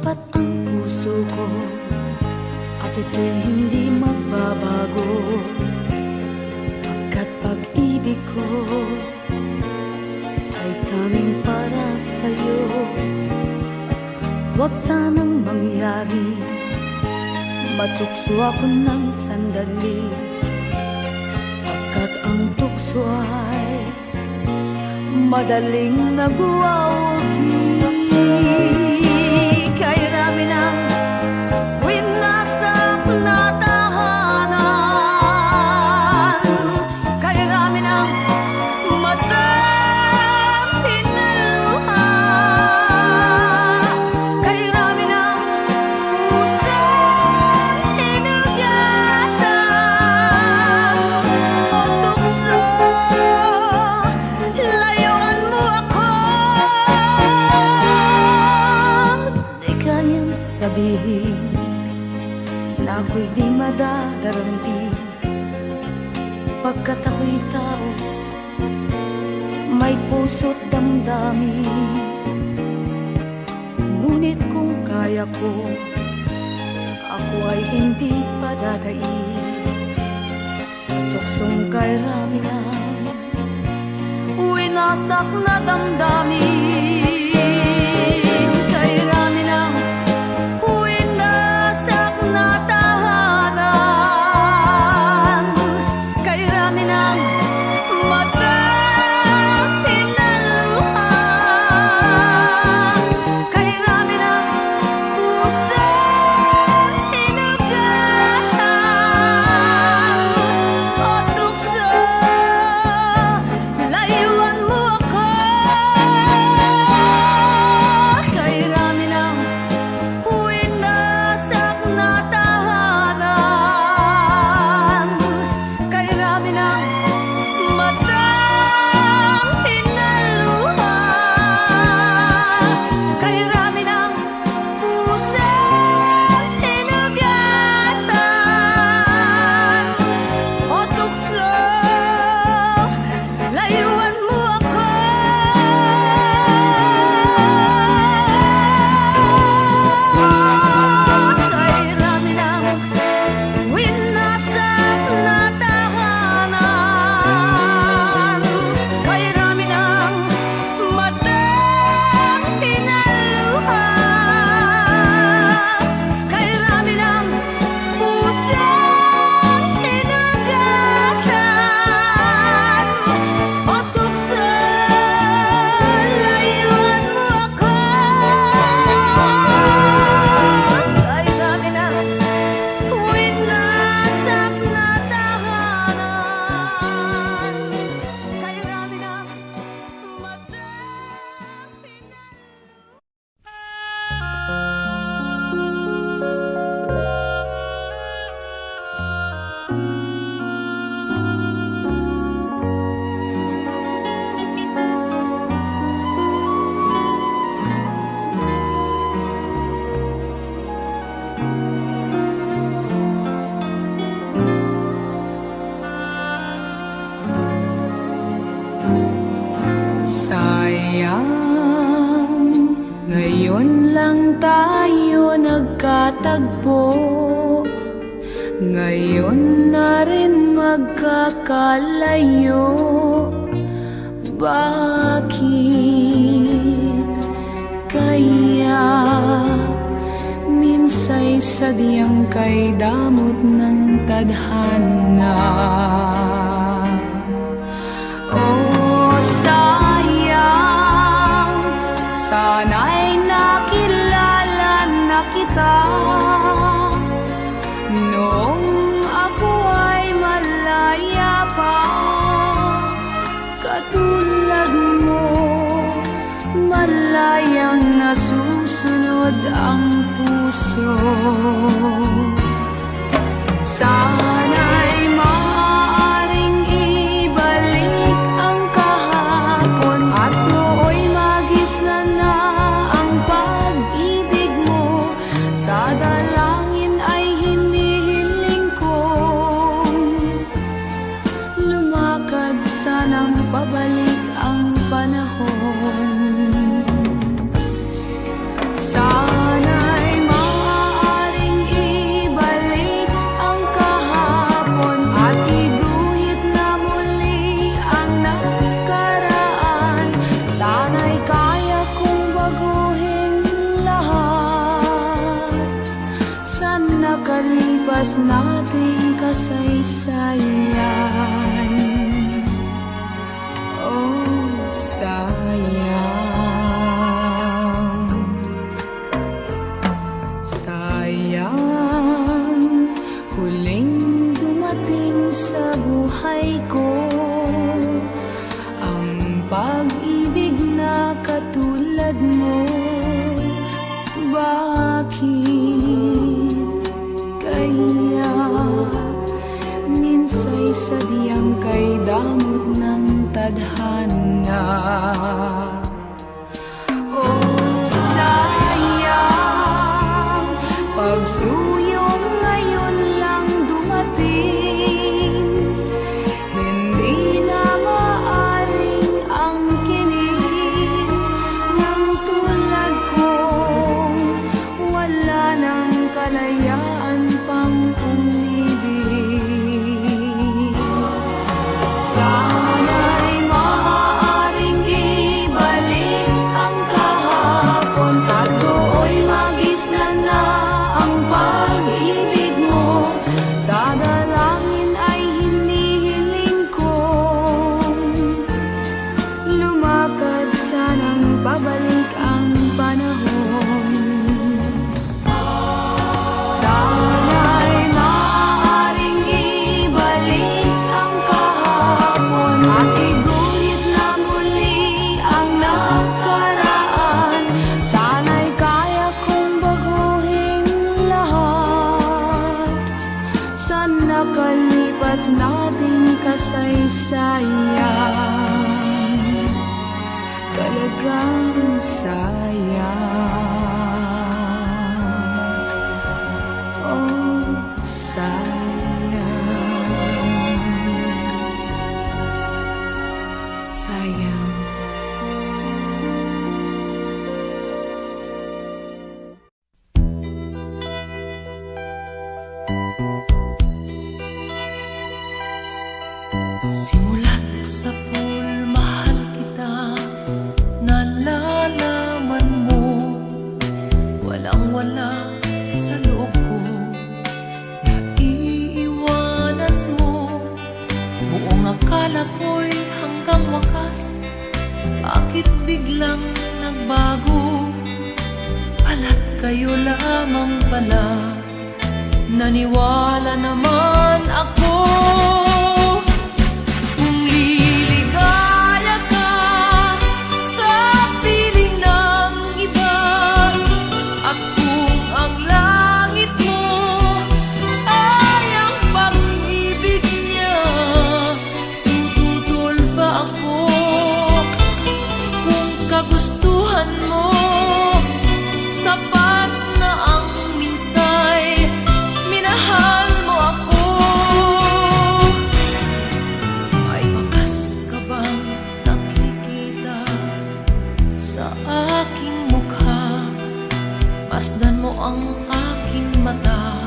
Tapat ang puso ko at ito'y hindi magbabago, pagkat pag-ibig ko ay tanging para sa'yo. Huwag sanang mangyari matukso ako ng sandali, pagkat ang tukso ay madaling nagwawagi. Kay rami ng winasak na tahanan, kay rami ng matang pinaluha, kay rami ng pusong hinugatan o tukso, layuan mo ako. Di kayang sabihin na ako'y di madadaramdin, pagkat ako'y tao, may puso't damdamin. Ngunit kung kaya ko, ako ay hindi padadaig sa tuksong kay rami ng winasak na damdamin. Kay rami ng winasak na tahanan, kay rami ng matang pinaluha, kay rami ng pusong hinugatan o tukso, layuan mo ako. Kay rami ng winasak na tahanan, kay rami ng matang pinaluha, kay rami ng pusong hinugatan o tukso, layuan mo ako. Kay rami ng winasak na tahanan, kay rami ng matang pinaluha, kay rami ng pusong hinugatan o tukso, layuan mo ako. Kay rami ng winasak na tahanan, kay rami ng matang sayang, ngayon lang tayo nagkatagpo, ngayon na rin magkakalayo. Bakit kaya minsa'y sadyang kay damot ng tadhana? Oh, sayang, sana'y nakilala na kita noong ako ay malaya pa. Katulad mo, malayang nasusunod ang puso. Sana'y maaaring ibalik ang kahapon at nooy magisnan na ang pag-ibig mo. Sa dalangin ay hinihiling kong lumakad sanang pabalik ang panahon. Sana'y nakalipas nating kasaysayan. Oh, sayang, sayang, huling dumating sa buhay ko ang pag-ibig na katulad mo. Bakit kaya minsay sadyang kay damot ng tadhana? Oh, sayang, pagsuyong ngayon lang dumating, hindi na maaring angkinin ng tulad kong wala ng kalayaan pang umibig. Sana'y maaaring ibalik ang kahapon, pagdooy magisnan na ang pag-ibig mo. Sa dalangin ay hinihiling kong lumakad sanang pabalik ang panahon. Sana'y maaaring ibalik ang kahapon at iguhit na muli ang nakaraan. Sana'y kaya kong baguhin lahat sa nakalipas nating kasaysayan. Talagang sayang, oh, sayang, sayang. Simulat sa pool, mahal kita, nalalaman mo, walang-wala sa loob ko, naiiwanan mo. Buong akala ko'y hanggang wakas, bakit biglang nagbago? Pala't kayo lamang pala, naniwala naman ako. Kung liligaya ka sa piling ng iba, at kung ang langit mo ay ang pag-ibig niya, tututol ba ako? Kung kagustuhan mo, sapat na ang minsay, minahal mo ako. May bakas ka bang nakikita sa aking mukha? Masdan mo ang aking mata,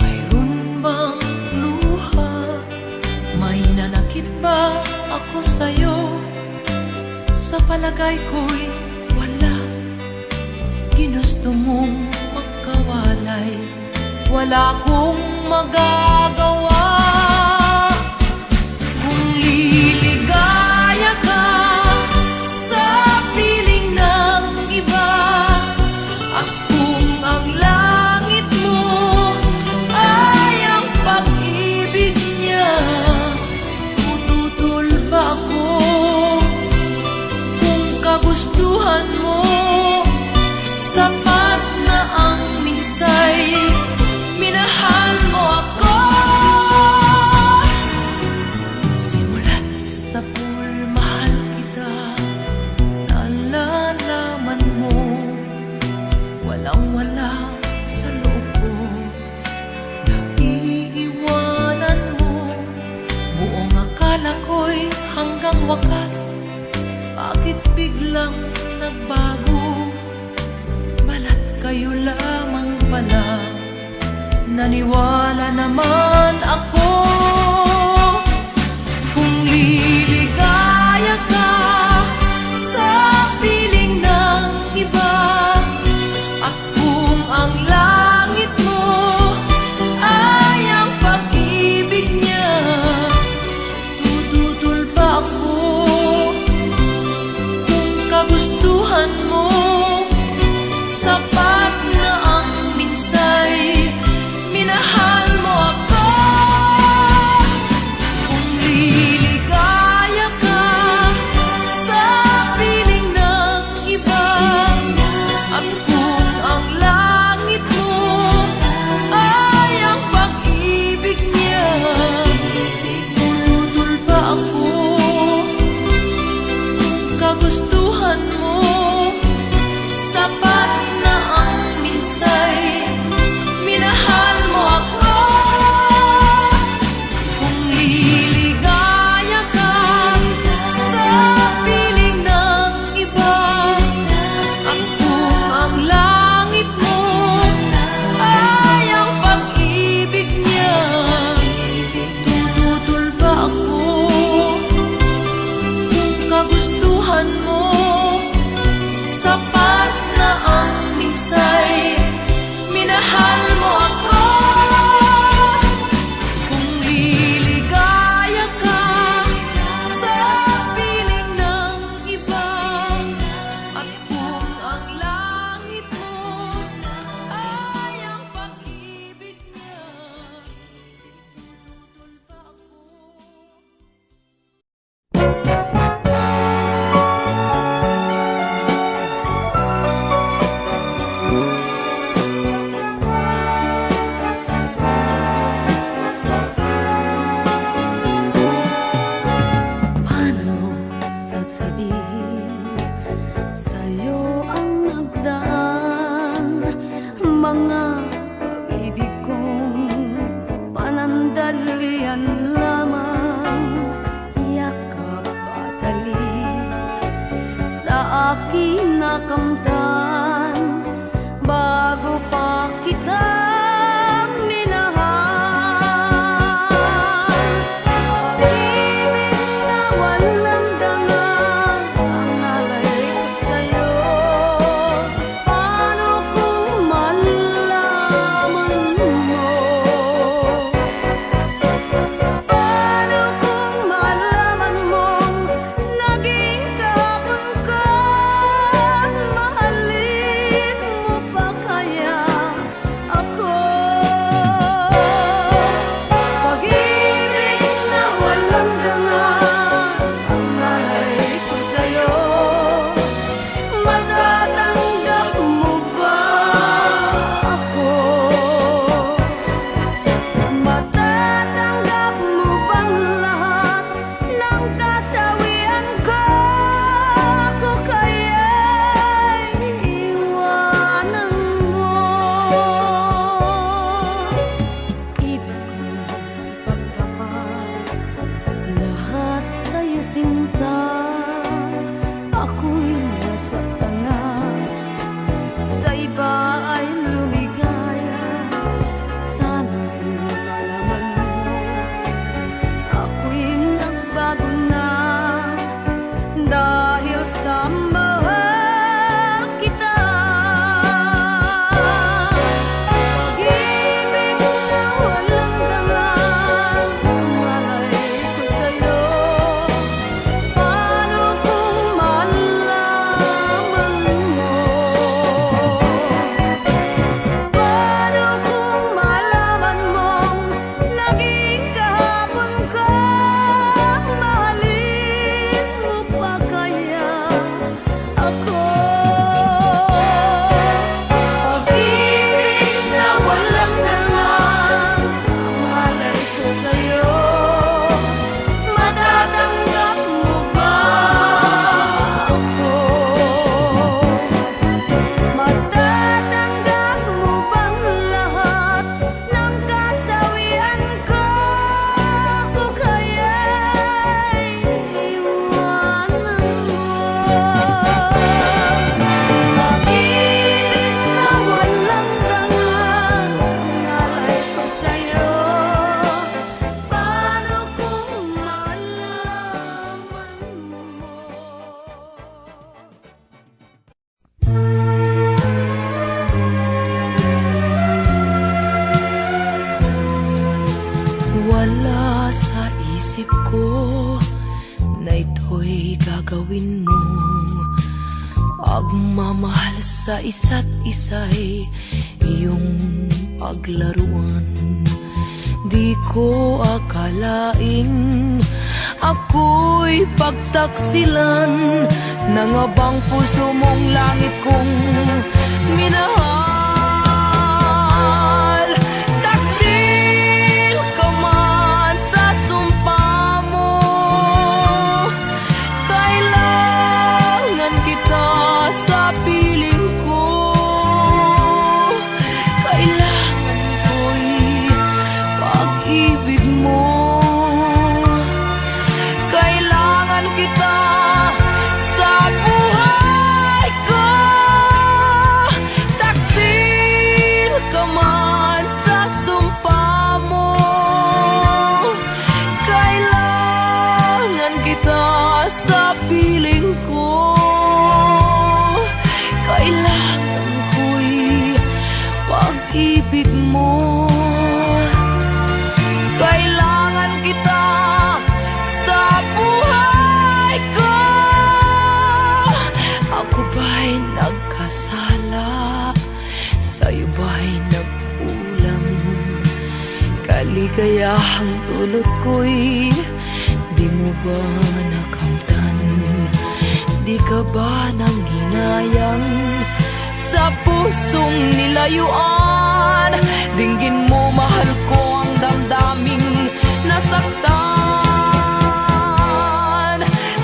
mayroon bang luha? May nanakit ba ako sa'yo? Sa palagay ko'y wala. Ginusto mong magkawalay, wala kong magagawa. Kung liligaya ka sa piling ng iba, at kung ang langit mo ay ang pag-ibig niya, tututol ba ako? Kung kagustuhan mo, sapat na ang minsay, minahal mo ako. Simulat sa pool, mahal kita, nalalaman mo, walang-wala sa loob ko, naiiwanan mo. Buong akala ko'y hanggang wakas, bakit biglang nagbago? Balat kayo lamang pala, naniwala naman ako. Kung liligaya ka sa piling ng iba, at kung ang langit mo Pagmamahal sa isa't isa'y iyong paglaruan. Di ko akalaing ako'y pagtaksilan ng abang puso mong langit kong minahal. Taksil ka man sa sumpa mo, kailangan kita sa piling ko. Kailangan ko'y pag-ibig mo. Kailangan kita sa buhay ko. Taksil ka man sa sumpa mo, kailangan kita sa piling ko. Kailangan ko'y pag-ibig mo. Kailangan kita sa buhay ko. Ako ba'y nagkasala? Sa'yo ba'y nagkulang? Kaligayahang dulot ko'y di mo ba nakamtan? Di ka ba nanghinayang sa pusong nilayuan? Dinggin mo, mahal ko, ang damdaming nasaktan.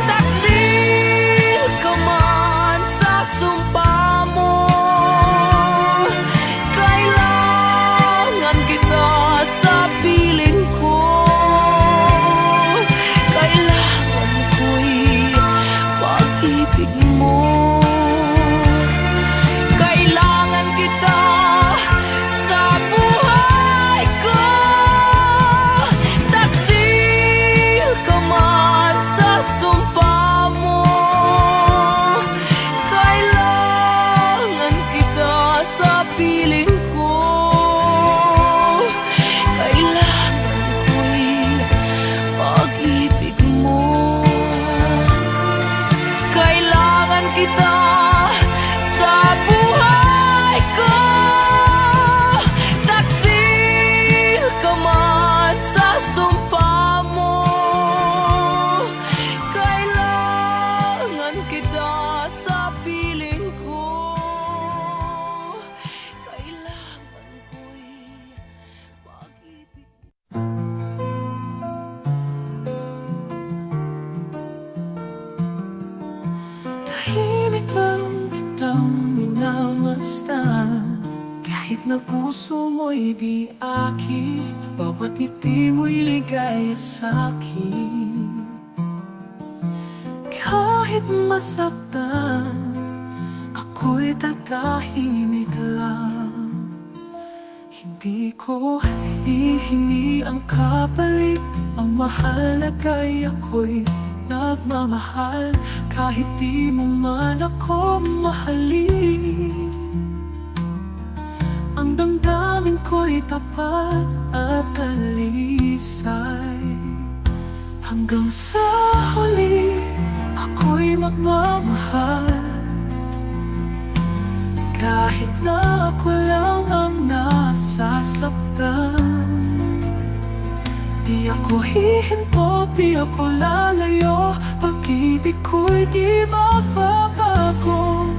Taksil ka man sa sumpa mo, kailangan kita sa piling ko. Kailangan ko'y pag-ibig mo. Kailangan kita sa buhay ko. Taksil ka man sa sumpa mo, kailangan kita sa piling ko. Kailangan ko'y pag-ibig mo. Kailangan kita sa buhay ko. Taksil ka man sa sumpa mo, kailangan kita sa piling ko. Kailangan ko'y pag-ibig. Tahimik lang kitang minamasdan, kahit na puso mo'y di akin. Bawat ngiti mo'y ligaya sa'kin. Kahit masaktan, ako'y tatahimik lang. Hindi ko hihingi ang kapalit, ang mahalaga'y ako'y nagmamahal. Kahit di mo man ako mahalin, ang damdamin ko'y tapat at talisay. Hanggang sa huli, ako'y magmamahal. Kahit na ako lang ang nasasaktan, di ako hihinto, di ako lalayo. Pag-ibig ko'y di magbabago.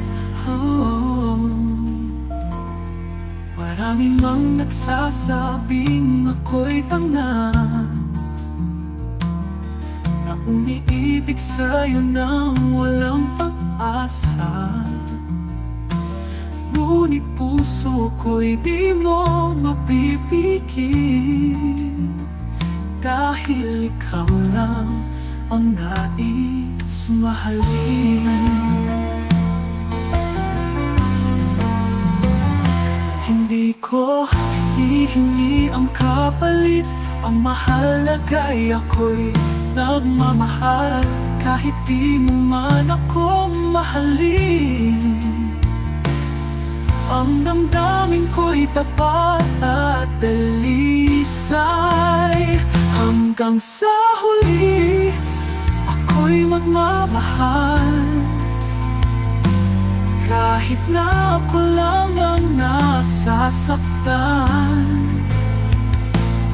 Maraming mang nagsasabing ako'y tanga, na umiibig sa'yo nang walang pag-asa. Ngunit puso ko'y di mo mapipigil, dahil ikaw lang ang nais mahalin. Hindi ko hihingi ang kapalit, ang mahalaga'y ako'y nagmamahal. Kahit di mo man ako mahalin, ang damdamin ko'y tapat at dalisay. Hanggang sa huli, ako'y magmamahal. Kahit na ako lang ang nasasaktan,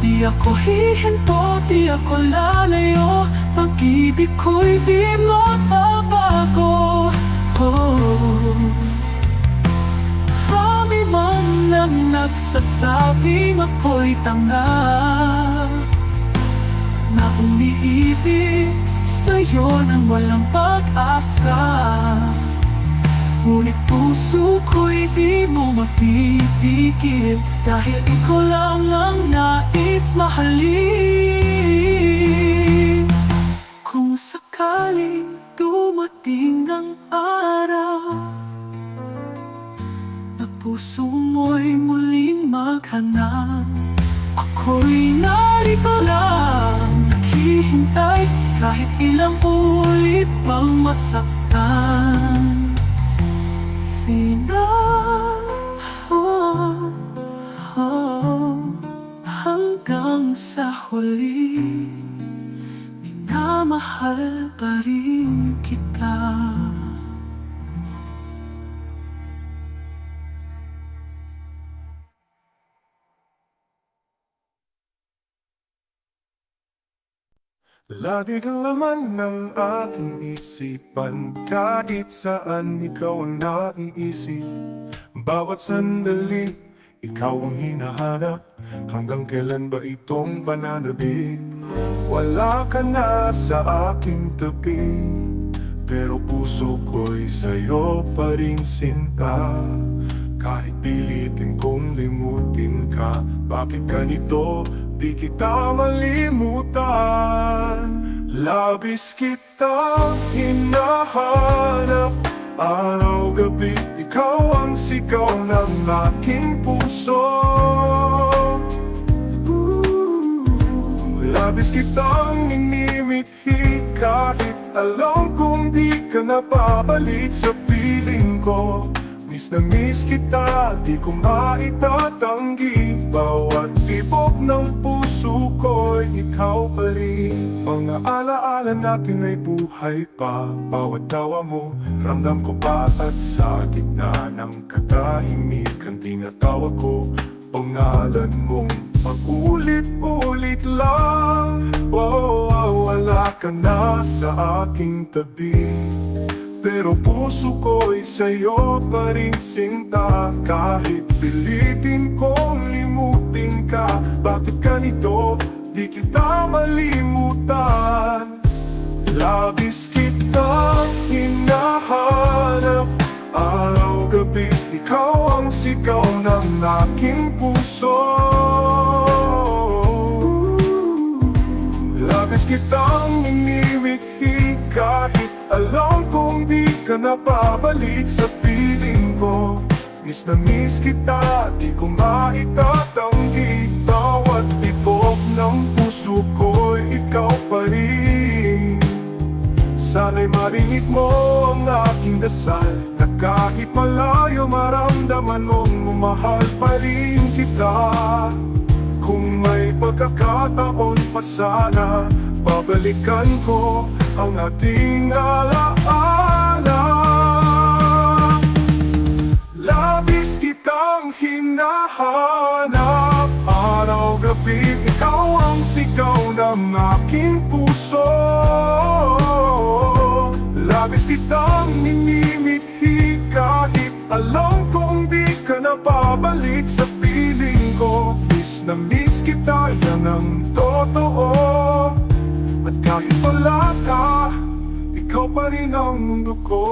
di ako hihinto, di ako lalayo. Pag-ibig ko'y di mababago. Marami man lang nagsasabing ako'y tanga, na umiibig sa'yo nang walang pag-asa. Ngunit puso ko'y di mo mapipigil, dahil ikaw lang ang nais mahalin. Kung sakaling dumating ang araw na puso mo'y muling maghanap, ako'y narito lang, naghihintay, kahit ilang ulit pang masaktan. Hanggang sa huli, minamahal pa rin kita. Lagi kang laman ng aking isipan, kahit saan ikaw ang naiisip. Bawat sandali, ikaw ang hinahanap, hanggang kailan ba itong pananabik? Wala ka na sa aking tabi, pero puso ko'y sa'yo pa rin sinta. Kahit pilitin kong limutin ka, bakit ganito? Di kita malimutan. Labis kitang hinahanap, araw-gabi, ikaw ang sigaw ng aking puso. Labis kitang inimithi, kahit alam kong di ka napabalik sa piling ko. Miss na miss kita, di ko maitatanggi. Bawat tibok ng puso ko'y ikaw pa rin. Mga alaala natin ay buhay pa, bawat tawa mo ramdam ko pa. At sa gitna ng katahimikan, tinatawag ko pangalan mong paulit-ulit lang. Wala ka na sa aking tabi, pero puso ko'y sa'yo pa rin sinta. Kahit pilitin kong limutin ka, bakit ganito? Di kita malimutan. Labis kitang hinahanap, araw-gabi, ikaw ang sigaw ng aking puso. Labis kitang inimithi, kahit alam kong di ka napabalik sa piling ko. Miss na miss kita, di ko maitatanggi. Bawat tibok ng puso ko'y ikaw pa rin. Sana'y marinig mo ang aking dasal, na kahit malayo maramdaman mong mahal pa rin kita. Kung may pagkakataon pa sana, babalikan ko ang ating alaala. Labis kitang hinahanap, araw-gabi, ikaw ang sigaw ng aking puso. Labis kitang inimithi, kahit alam kong di ka napabalik sa piling ko. Miss na miss kita, yan ang totoo. At kahit wala ka, ikaw pa rin ang mundo ko.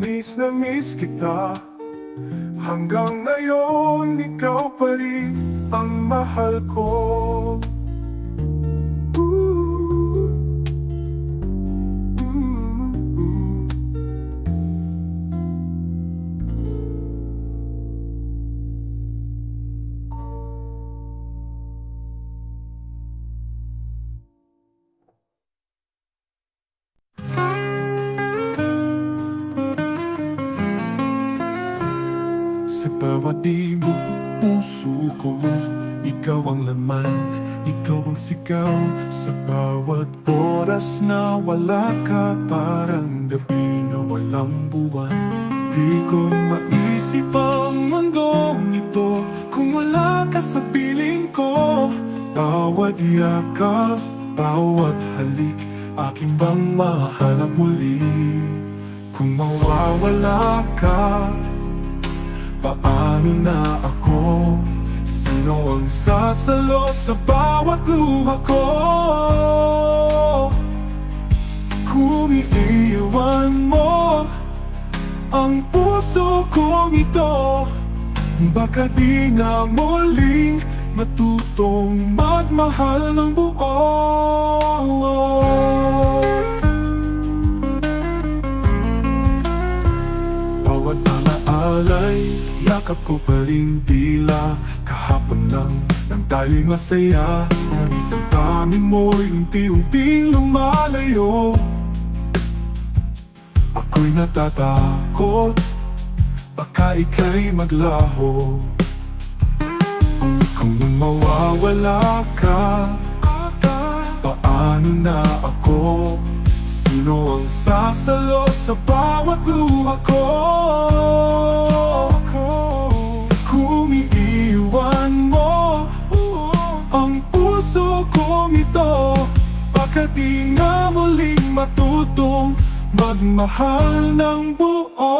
Miss na miss kita, hanggang ngayon ikaw pa rin ang mahal ko. Sa bawat tibok puso ko, ikaw ang laman Ikaw ang sigaw sa bawat oras na wala ka. Parang gabi na walang buwan. Di ko maisip ang mundong ito kung wala ka sa piling ko. Bawat yakap, bawat halik, aking bang mahanap muli? Kung mawawala ka, paano na ako? Sino ang sasalo sa bawat luha ko? Kung iiwan mo ang puso kong ito, baka di na muling matutong magmahal ng buo. Bawat alaalay, yakap ko pa rin tila kahapon lang nang tayo'y masaya. Ngunit ang daming mo'y unti-unting lumalayo. Ako'y natatakot, baka ika'y maglaho. Kung mawawala ka, paano na ako? Sino ang sasalo sa bawat luha ko? Kung iiwan mo ang puso kong ito, baka di na muling matutong magmahal ng buo.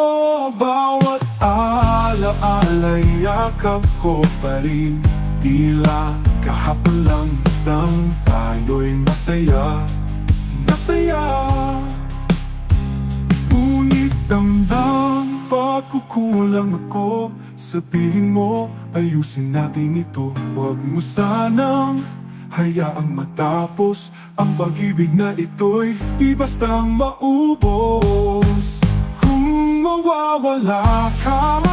Bawat alaala, yakap ko pa rin tila kahapon lang nang tayo'y masaya. Ngunit damdam pagkukulang ako. Sabihin mo, ayusin natin ito. Huwag mo sanang hayaang matapos ang pag-ibig na ito'y di basta maubos. Kung mawawala ka,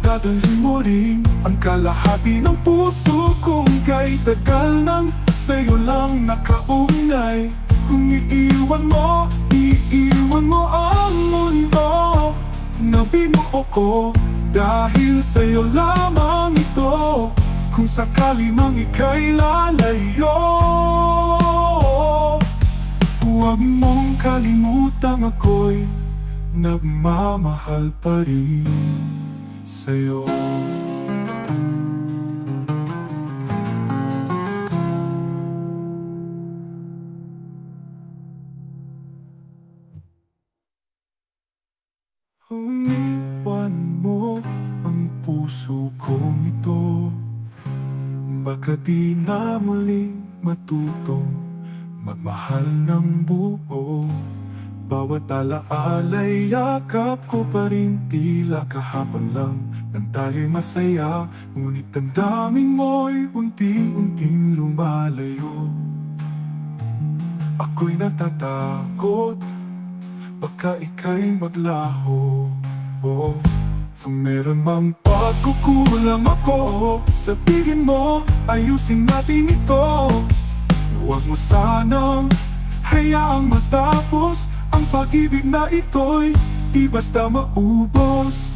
dadalhin mo rin ang kalahati ng puso kong kay tagal nang sa'yo lang nakaugnay. Kung iiwan mo ang mundo na binuo ko, dahil sa'yo lamang ito. Kung sakali mang ika'y lalayo, huwag mong kalimutang ako'y nagmamahal pa rin sa'yo. Umiwan mo ang puso kong ito, baka di na muling matutong magmahal ng buo. Bawat alaala'y yakap ko pa rin tila kahapon lang nang tayo'y masaya. Ngunit ang daming mo'y unti-unting lumalayo. Ako'y natatakot, baka ika'y maglaho. Kung meron mang pagkukulang ako, sabihin mo, ayusin natin ito. Huwag mo sanang hayaang matapos ang pag-ibig na ito'y di basta maubos.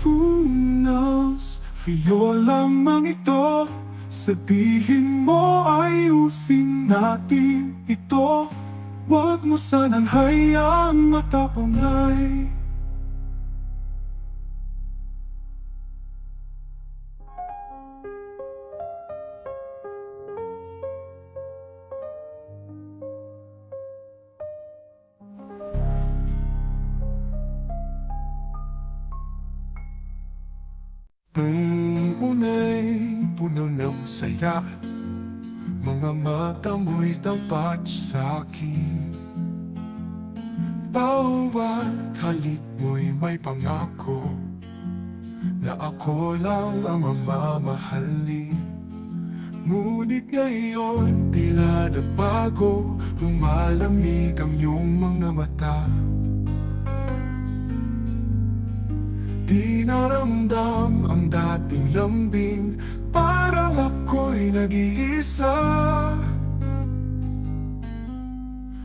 Who knows, for lamang ito. Sabihin mo, ayusin natin ito. Huwag mo sanang hayaang matapangay. Ang unay puno ng saya, mga mata mo'y tapat sa'kin. Bawat halik mo'y may pangako na ako lang ang mamamahalin. Ngunit ngayon tila nagbago, lumalamig ang iyong mga mata. Di naramdam ang dating lambing, parang ako'y nag-iisa.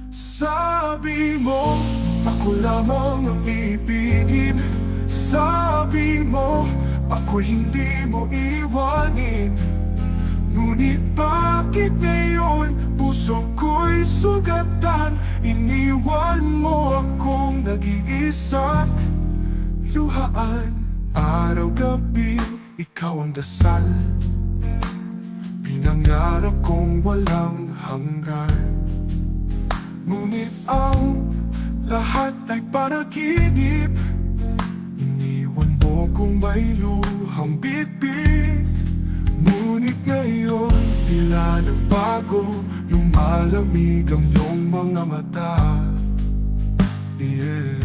Sabi mo, ako lamang ang ibigin. Sabi mo, ako'y hindi mo iwanin. Ngunit bakit ngayon puso ko'y sugatan? Iniwan mo akong nag-iisa. Luhaan, araw-gabi, ikaw ang dasal. Pinangarap kong walang hanggan. Ngunit ang lahat ay panaginip. Iniwan mo kung may luhang bitbit. Ngunit ngayon, tila nagbago. Lumalamig ang iyong mga mata. Yeah.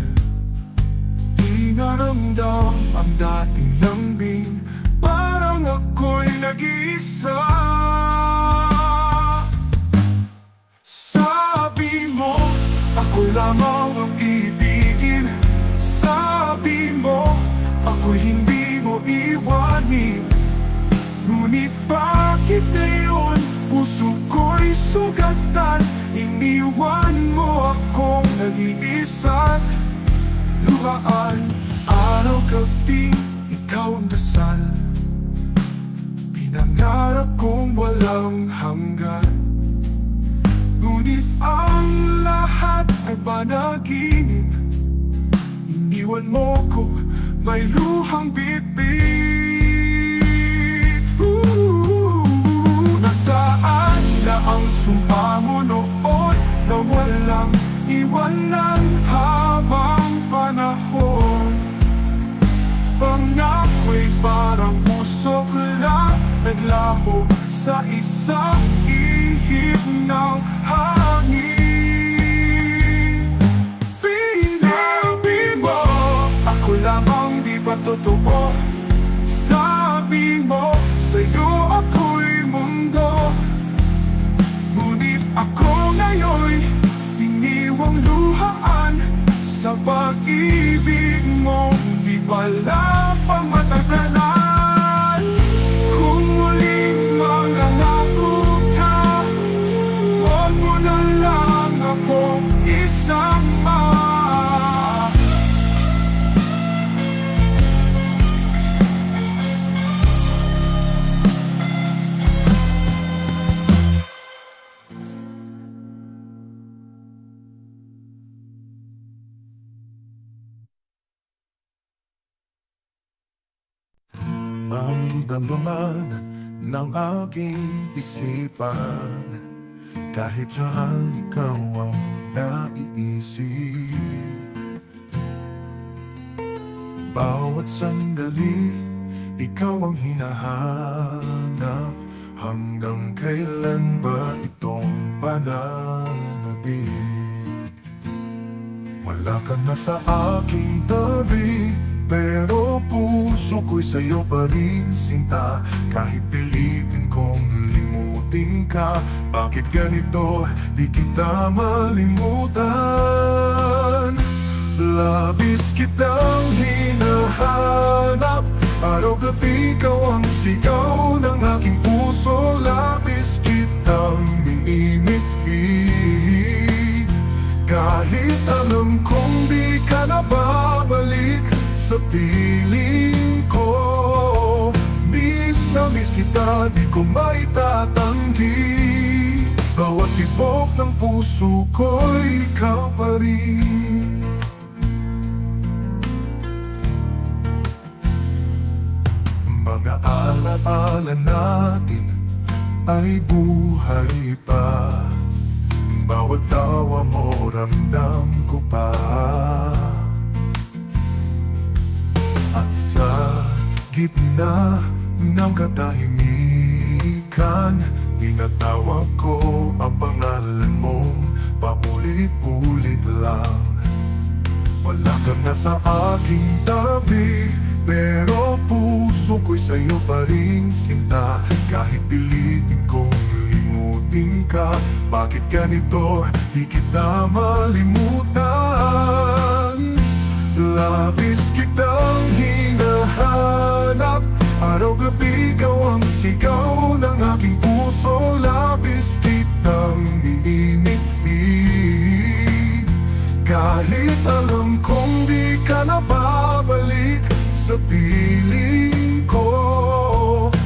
Di naramdam ang dating lambing. Parang ako'y nag-iisa. Sabi mo, ako lamang ang ibigin. Sabi mo, ako'y hindi mo iwanin. Ngunit bakit ngayon puso ko'y sugatan? Iniwan mo akong nag-iisa. Luhaan, araw-gabi, ikaw ang dasal. Pinangarap kong walang hanggan. Ngunit ang lahat ay panaginip. Iniwan mo ko, may luhang bitbit. Nasaan na ang sumpa mo noon na walang iwanan habang panahon? Pangako'y parang pusok lang naglaho sa isang ihip ng hangin. Sabi mo, ako lamang di ba totoo? Sabi mo, sa'yo ako'y mundo. Ngunit ako ngayon'y iniwang luhaan sa pag-ibig mo. Di pala pang matagalan. Kung muling mangangako ka, huwag mo na lang akong isama. Ang damdaman ng aking isipan, kahit saan ikaw ang naiisip. Bawat sandali, ikaw ang hinahanap. Hanggang kailan ba itong pananabik? Wala ka na sa aking tabi, pero puso ko'y sa'yo pa rin sinta. Kahit pilitin kong limutin ka, bakit ganito di kita malimutan? Labis kitang hinahanap, araw-gabi ikaw ang sigaw ng aking puso. Labis kitang minimit-hit, kahit alam kong di ka na babalik sa piling ko. Miss na miss kita, di ko maitatanggi. Bawat tibok ng puso ko'y ikaw pa rin. Mga alaala natin ay buhay pa. Bawat tawa mo ramdam ko pa. At sa gitna ng katahimikan, tinatawag ko ang pangalan mo, paulit-ulit lang. Wala ka na sa aking tabi, pero puso ko'y sa'yo pa rin sinta. Kahit pilitin kong limutin ka, bakit ganito di kita malimutan? Labis kitang hinahanap, araw-gabi ikaw ang sigaw ng aking puso. Labis kitang iinit-init, kahit alam kong di ka na babalik sa piling ko.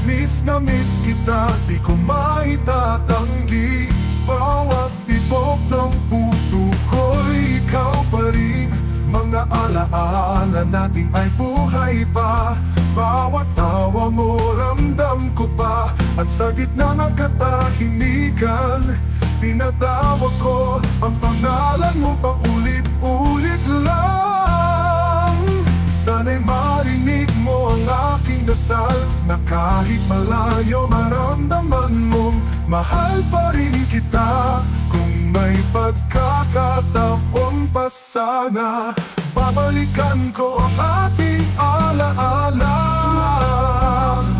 Miss na miss kita, kita, di ko maitatanggi. Bawat tibok ng puso ko'y ikaw pa rin. Mga alaala natin ay buhay pa. Bawat tawa mo ramdam ko pa. At sa gitna ng katahimikan, tinatawag ko ang pangalan mo paulit-ulit lang. Sana'y marinig mo ang aking dasal, na kahit malayo maramdaman mong mahal pa rin kita. Kung may pagkakataon pa sana, babalikan ko ang ating alaala.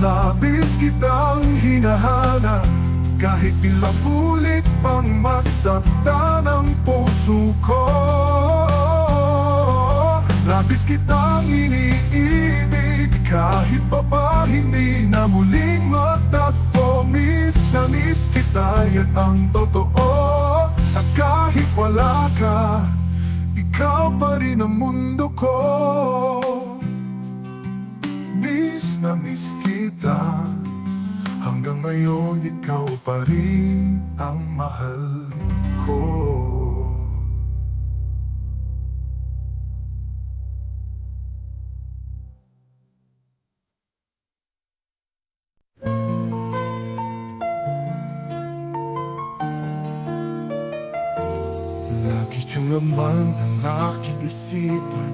Labis kitang hinahanap, kahit ilang ulit pang masaktan ang puso ko. Labis kitang iniibig, kahit pa ba hindi na muling matagpo. Miss na miss kita, yan ang totoo. At kahit wala ka, ikaw pa rin ang mundo ko. Miss na miss kita, hanggang ngayon ikaw pa rin ang mahal ko. Lagi kang laman ang aking isipan,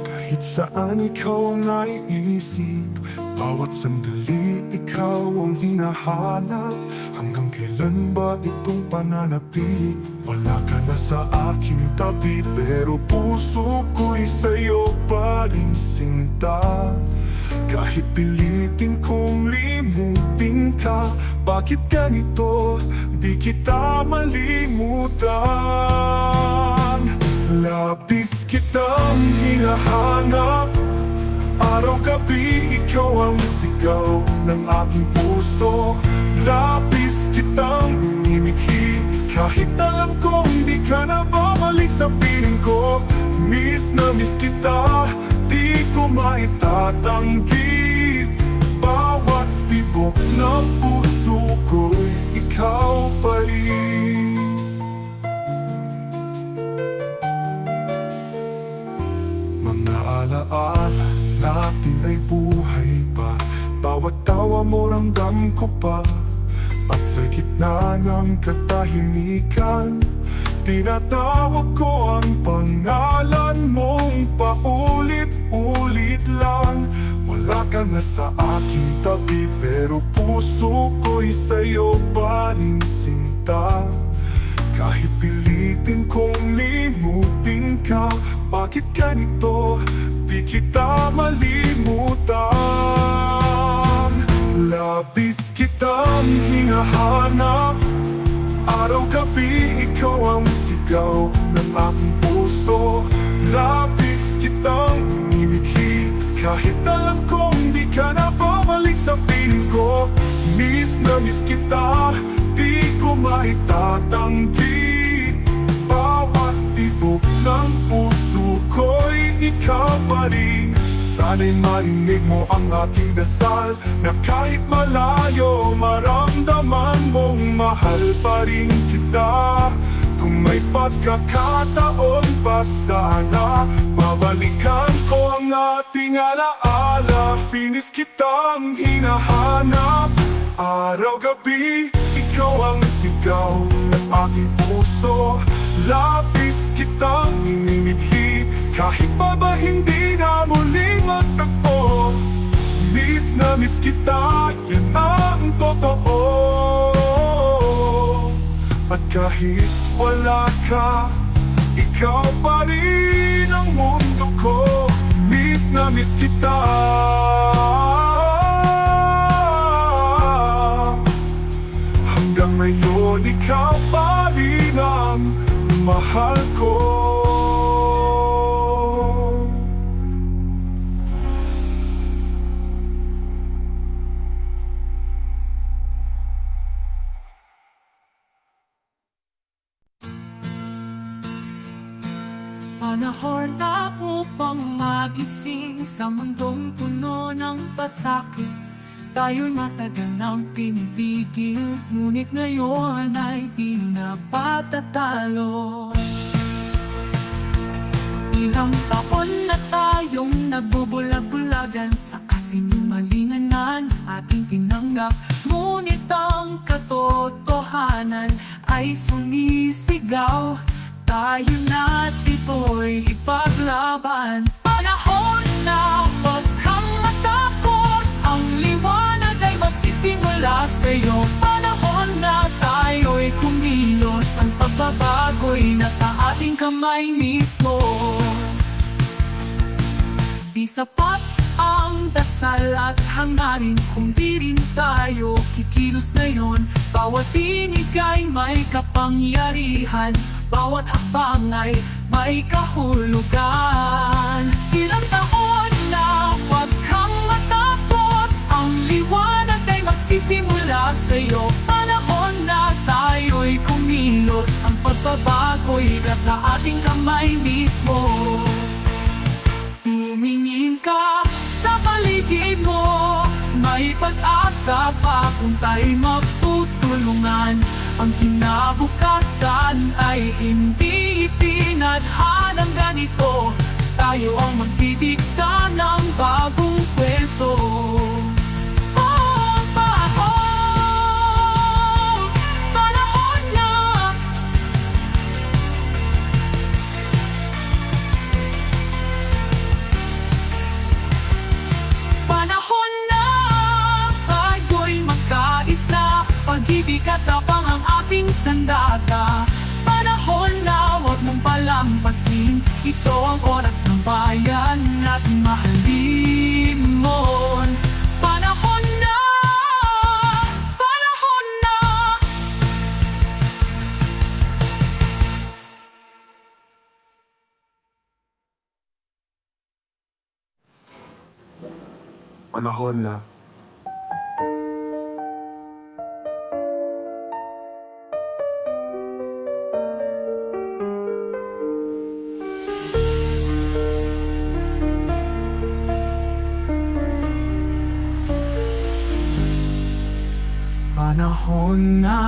kahit saan ikaw ang naiisip. Bawat sandali ikaw ang hinahanap, hanggang kailan ba itong pananapili? Wala ka na sa aking tabi, pero puso ko'y sa'yo pa rin sinta. Kahit pilitin kong limutin ka, bakit ganito? Di kita malimutan. Labis kitang hinahanap, araw-gabi ikaw ang sigaw ng aking puso. Labis kitang inimikhi, kahit alam kong di ka na babalik sa piling ko. Miss na miss kita, di ko maitatanggi. Bawat tibok ng puso ko'y ikaw pa rin. Mga alaala natin ay buhay pa. Bawat tawa mo ramdam ko pa. At sa gitna ng katahimikan, tinatawag ko ang pangalan mong paulit-ulit lang. Wala ka na sa aking tabi, pero puso ko'y sa'yo pa rin sinta. Kahit pilitin kong limutin ka, bakit ganito? Di kita malimutan. Labis kitang hinahanap, araw-gabi ikaw ang sigaw ng aking puso. Labis kitang inimikhi, kahit alam kong di ka na babalik sa piling ko. Miss na miss kita, di ko maitatanggi. Bawat tibok ng puso ko'y ikaw pa rin. Sana'y marinig mo ang aking dasal, na kahit malayo maramdaman mong mahal pa rin kita. Kung may pagkakataon pa sana, babalikan ko ang ating alaala. Finish kitang hinahanap, araw-gabi ikaw ang sigaw ng aking puso. Labis kitang inimikhi, kahit pa ba hindi na muling magtagpo. Miss na miss kita, yan ang totoo. At kahit wala ka, ikaw pa rin ang mundo ko. Miss na miss kita, hanggang ngayon ikaw pa rin ang mahal ko. Panahon na upang magising sa mundong puno ng pasakit. Tayo'y matagal nang pinipigil, ngunit ngayon ay di na patatalo. Ilang taon na tayong nagbubulag-bulagan sa kasinungalingan ating tinanggap, ngunit ang katotohanan ay sumisigaw. Tayo na't ito'y ipaglaban. Panahon na huwag kang matakot, ang liwanag ay magsisimula sa'yo. Panahon na tayo'y kumilos, ang pagbabago'y nasa ating kamay mismo. Di sapat ang dasal at hangarin kung di rin tayo kikilos ngayon. Bawat tinig ay may kapangyarihan, bawat hakbang ay may kahulugan. Ilang taon na huwag kang matakot, ang liwanag ay magsisimula sa'yo. Panahon na tayo'y kumilos, ang pagbabago'y nasa ating kamay mismo. Tumingin ka sa paligid mo, may pag-asa pa kung tayo'y magtutulungan. Ang kinabukasan ay hindi itinadhanang ganito. Tayo ang magdidikta ng bagong kwento. Panahon na. Panahon na tayo'y magkaisa, pag-ibig at tapang ang ating sandata. Panahon na huwag mong palampasin, ito ang oras ng bayan at mahalin mo. Panahon na, panahon na. Panahon na. Panahon na.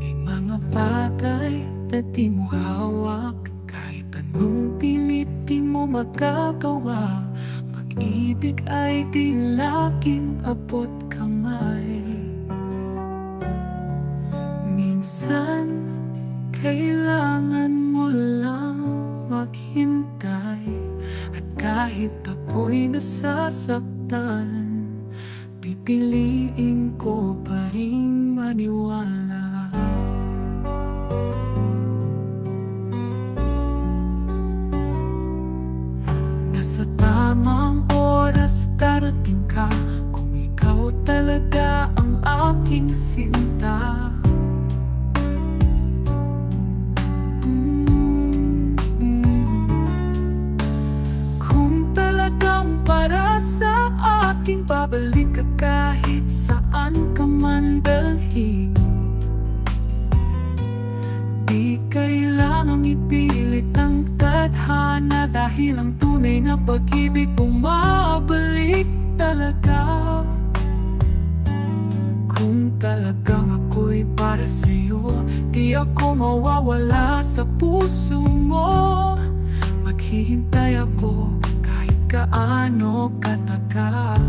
May mga bagay na di mo hawak, kahit anong pilit di mo magagawa. Pag-ibig ay di laging abot kamay. Minsan, kailangan mo lang maghintay. At kahit ako'y nasasaktan, pipiliin ko pa rin maniwala. Sa tamang oras darating ka, kung ikaw talaga ang aking sinta. Kung talagang para sa akin, babalik ka kahit saan ka man dalhin. Di kailangang ipilit ang tadhana, dahil ang tunay na pag-ibig bumabalik talaga. Kung talagang ako'y para sa'yo, di ako mawawala sa puso mo. Maghihintay ako kahit kaano katagal.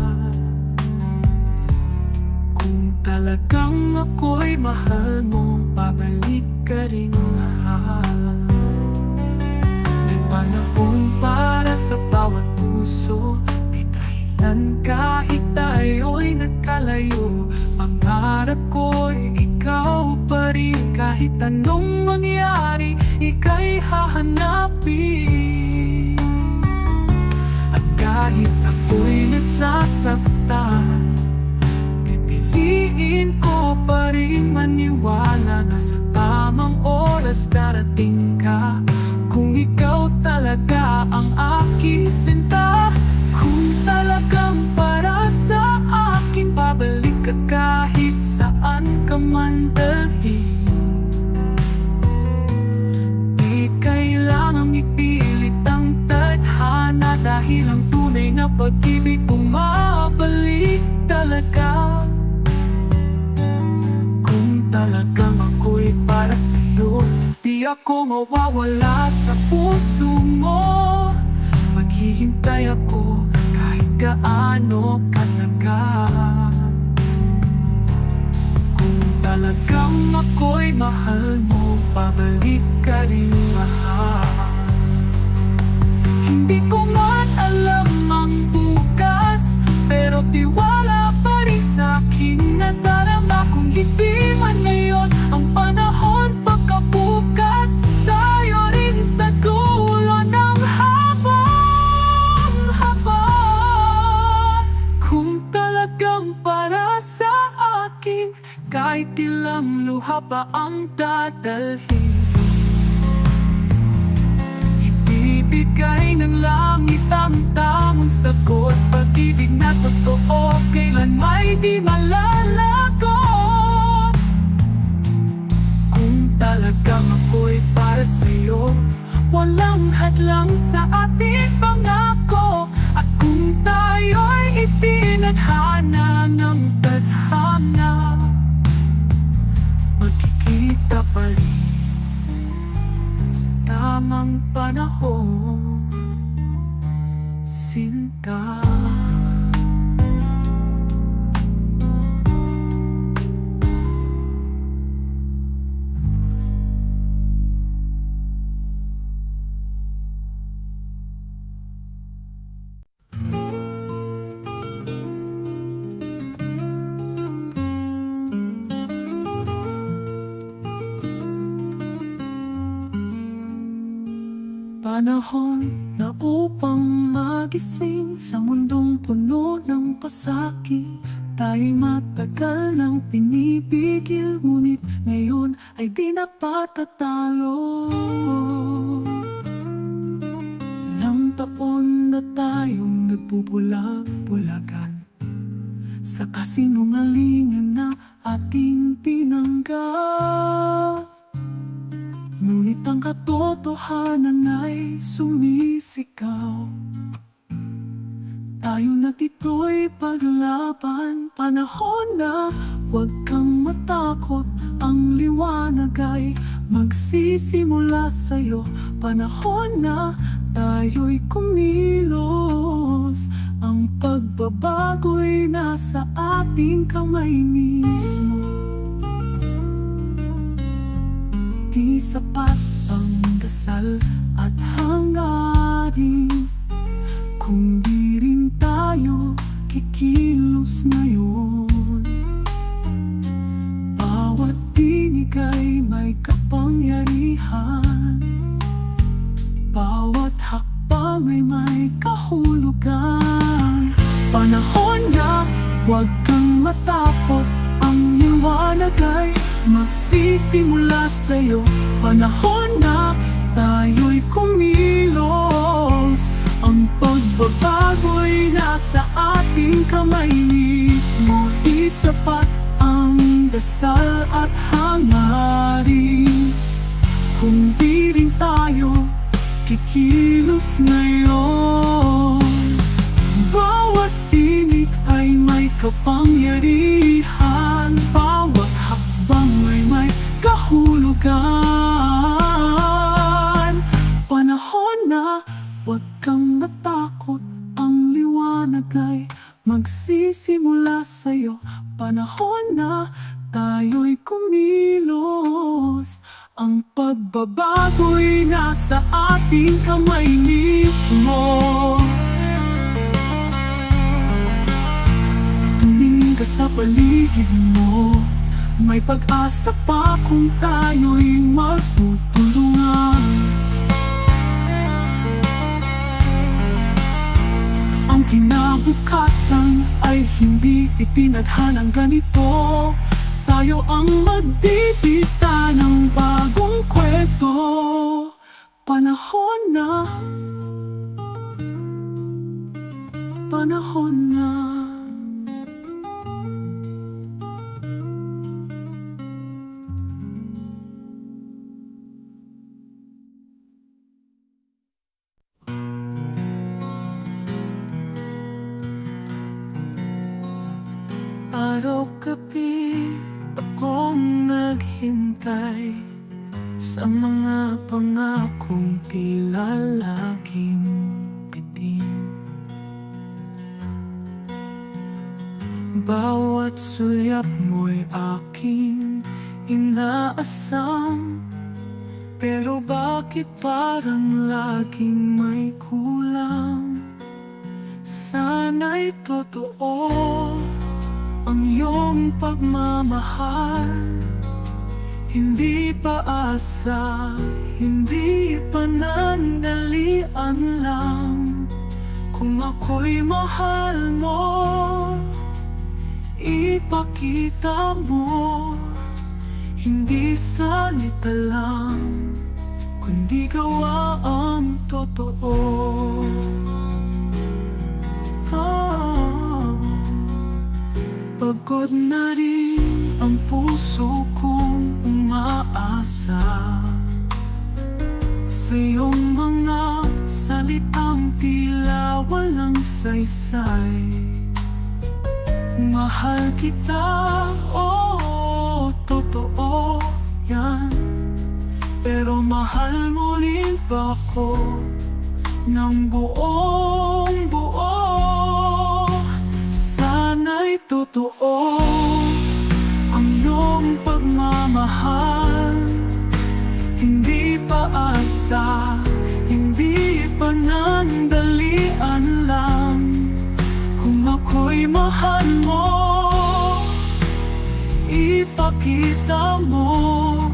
Kung talagang ako'y mahal mo, babalik ka rin mahal. May panahon para sa bawat puso, may dahilan kahit tayo'y nagkalayo. Pangarap ko'y ikaw pa rin, kahit anong mangyari, ika'y hahanapin. At kahit ako'y nasasaktan, pipiliin ko pa rin maniwala na sa tamang oras oras darating ka. Kung ikaw talaga ang aking sinta, kung talagang para sa akin, babalik ka kahit saan ka man dalhin. Di kailangang ipilit ang tadhana, dahil ang tunay na pag-ibig bumabalik talaga. Kung talagang ako'y para sa'yo, di ako mawawala sa puso mo. Maghihintay ako kahit gaano katagal. Kung talagang ako'y mahal mo, babalik ka rin mahal. Hindi ko man alam ang bukas, pero tiwala pa rin sa'kin na darama. Kung hindi man ngayon ang panahon, pagkabukas tayo rin sa dulo ng habang. Kung talagang para sa akin, kahit ilang luha pa ang dadalhin. Ibibigay ng langit ang tamang sagot, pag-ibig na totoo, kailan may di malalagot. Kung talagang ako'y para sa'yo, walang hadlang sa ating pangako. At kung tayo'y itinadhana ng tadhana, magkikita pa rin sa tamang panahon, sinta. Panahon na upang magising sa mundong puno ng pasakit. Tayo'y matagal nang pinipigil, ngunit ngayon ay di na patatalo. Ilang taon na tayong nagbubulag-bulagan sa kasinungalingan na ating tinanggap. Ngunit ang katotohanan ay sumisigaw. Tayo na dito'y paglaban. Panahon na huwag kang matakot, ang liwanag ay magsisimula sa'yo. Panahon na tayo'y kumilos, ang pagbabago'y nasa ating kamay mismo. Di sapat ang dasal at hangarin kung di rin tayo kikilos ngayon. Bawat tinig ay may kapangyarihan, bawat hakbang ay may kahulugan. Panahon na huwag kang matakot, ang liwanag ay magsisimula sa'yo. Panahon na tayo'y kumilos, ang pagbabago'y nasa ating kamay mismo. Di sapat ang dasal at hangarin kung di rin tayo kikilos ngayon. Bawat tinig ay may kapangyarihan, bawat hakbang ay may kahulugan. Panahon na huwag kang natakot, ang liwanag ay magsisimula sa'yo. Panahon na tayo'y kumilos, ang pagbabago'y nasa ating kamay mismo. Tumingin ka sa paligid mo, may pag-asa pa kung tayo'y magtutulungan. Ang kinabukasan ay hindi itinadhanang ganito. Tayo ang magdidikta ng bagong kwento. Panahon na, panahon na. Araw-gabi akong naghintay sa mga pangakong tila laging bitin. Bawat sulyap mo'y aking inaasam, pero bakit parang laging may kulang? Sana'y totoo ang iyong pagmamahal, hindi paasa, hindi panandalian lang. Kung ako'y mahal mo, ipakita mo, hindi salita lang, kundi gawa ang totoo. Pagod na rin ang puso kong umaasa sa iyong mga salitang tila walang saysay. Mahal kita, oo, totoo yan, pero mahal mo rin ba ako ng buong buo? Sana'y totoo ang iyong pagmamahal, hindi paasa, hindi panandalian lang. Kung ako'y mahal mo, ipakita mo,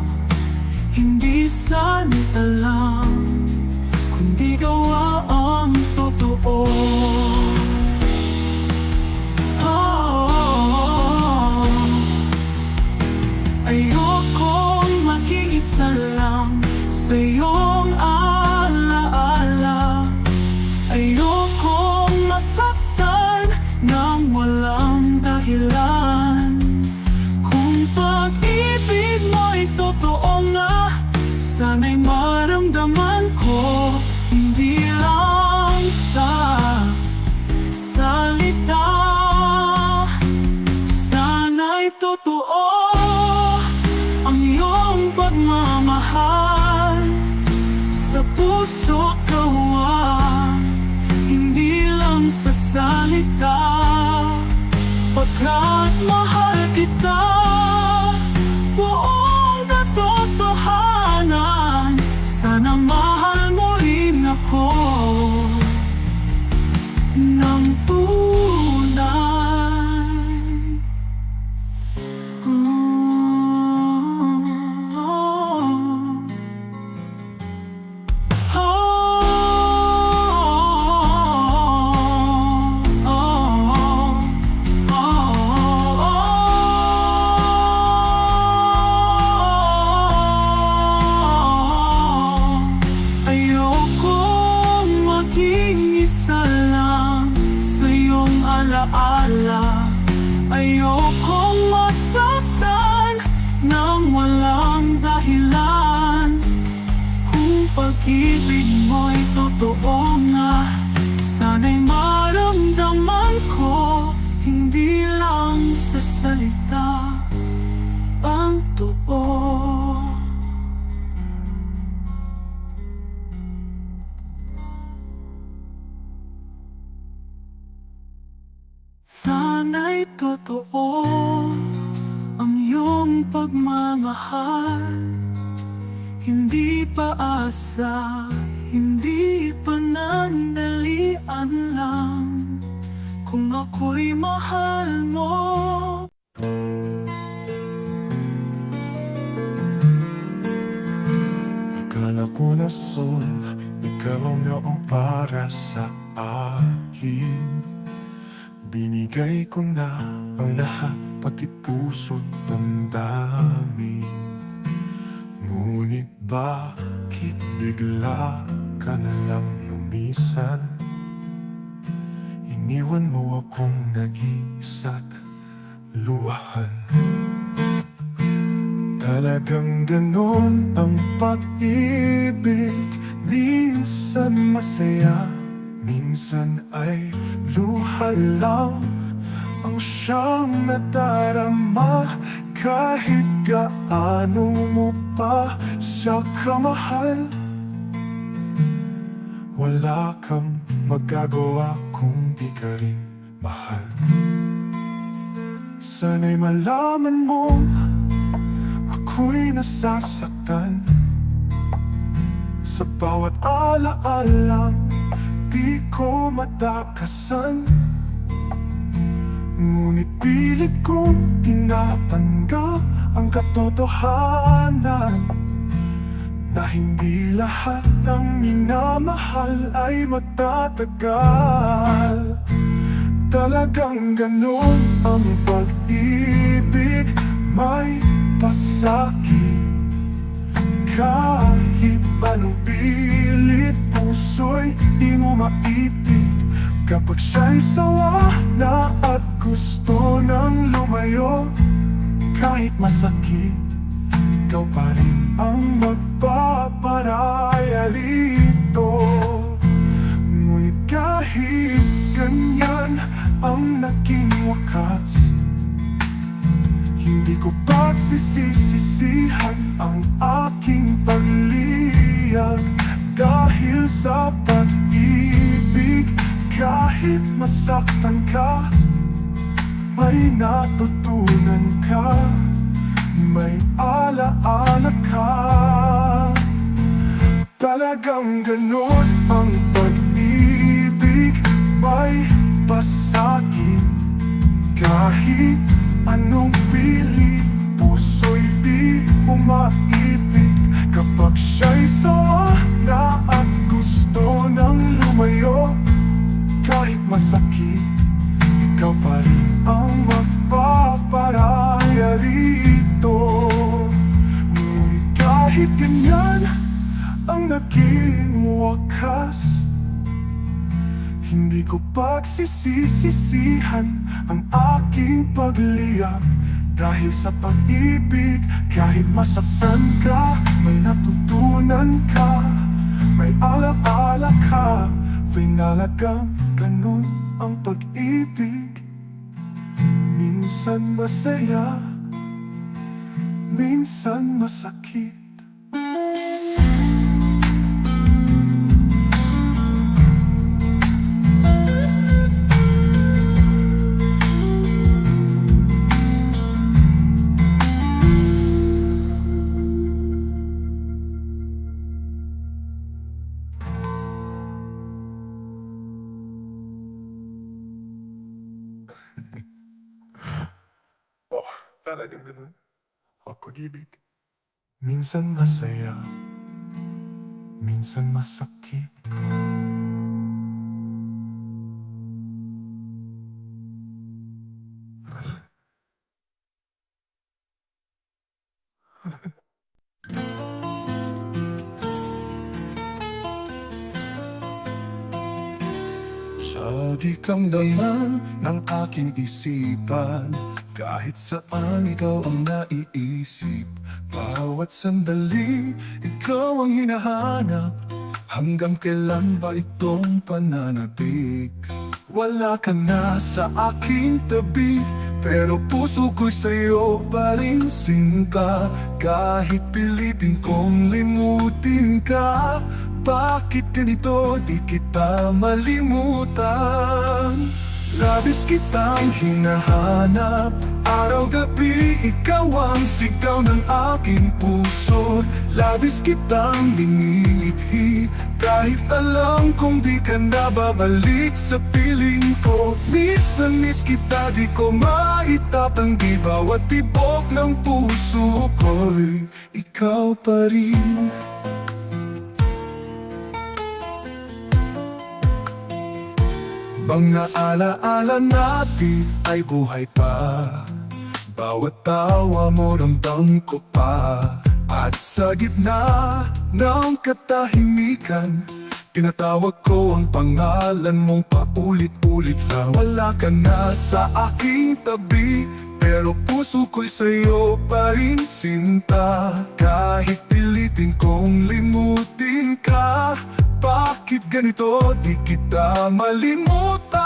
hindi salita lang, kundi gawa ang totoo. Ayokong mag-iisa lang sa iyong alaala. Ayokong masaktan nang walang dahilan. Kung pag-ibig mo'y totoo nga, sana'y maramdaman ko, hindi lang sa salita. Sana'y totoo ang iyong pagmamahal, sa puso gawa, hindi lang sa salita. Pagkat mahal kita, buong katotohanan, sana mahal mo rin ako ng tunay. Ayokong masaktan nang walang dahilan. Kung pag-ibig mo'y totoo nga, sana'y maramdaman ko, hindi lang sa salita ang totoo. Sana'y totoo ang iyong pagmamahal, hindi paasa, hindi panandalian lang. Kung ako'y mahal mo, akala ko na sol, ikaw ang para sa akin. Binigay ko na ang lahat, pati puso't damdamin. Ngunit bakit bigla ka na lang lumisan. Iniwan mo akong nag-iisa't luwahan. Talagang ganon ang pag-ibig. Minsan masaya, minsan ay luha lang ang siyang nadarama. Kahit gaano mo pa siya kamahal, wala kang magagawa kung di ka rin mahal. Sana'y malaman mo, ako'y nasasaktan sa bawat alaalang di ko matakasan. Ngunit pilit kong tinatanggap ang katotohanan na hindi lahat ng minamahal ay magtatagal. Talagang ganon ang pag-ibig, may pasakit. Kahit anong pilit, puso'y di mo maipit. Kapag siya'y sawa na at gusto nang lumayo, kahit masakit, ikaw pa rin ang magpaparaya rito. Ngunit kahit ganyan ang naging wakas, hindi ko pagsisisihan ang aking pagliyag. Dahil sa pag-ibig, kahit masaktan ka, may natutunan ka, may alaala ka. Talagang ganon ang pag-ibig, may pasakit. Kahit anong pilit, puso'y di umaibig. Kapag siya'y sawa na at gusto nang lumayo, kahit masakit, ikaw pa rin ang magpaparaya rito. Ngunit kahit ganyan ang naging wakas, hindi ko pagsisisihan ang aking pagliyag. Dahil sa pag-ibig, kahit masaktan ka, may natutunan ka, may alaala ka. Pinalagang ganon ang pag-ibig. Minsan masaya, minsan masakit. Talagang ganun ang pag-ibig. Minsan masaya, minsan masakit. Siya di kang daman ng aking isipan, kahit saan ikaw ang naiisip. Bawat sandali, ikaw ang hinahanap. Hanggang kailan ba itong pananabik? Wala ka na sa aking tabi, pero puso ko'y sa'yo pa rin sinta. Kahit pilitin kong limutin ka, bakit ganito di kita malimutan? Labis kitang hinahanap, araw-gabi ikaw ang sigaw ng aking puso. Labis kitang binilithi, kahit alam kong di ka na babalik sa piling ko. Miss na miss kita, di ko maitatanggi. Bawat tibok ng puso ko'y ikaw pa rin. Mga alaala natin ay buhay pa. Bawat tawa mo ramdam ko pa. At sa gitna ng katahimikan, tinatawag ko ang pangalan mong paulit-ulit lang. Wala ka na sa aking tabi, pero puso ko'y sa'yo pa rin sinta. Kahit pilitin kong limutin ka, bakit ganito di kita malimutan?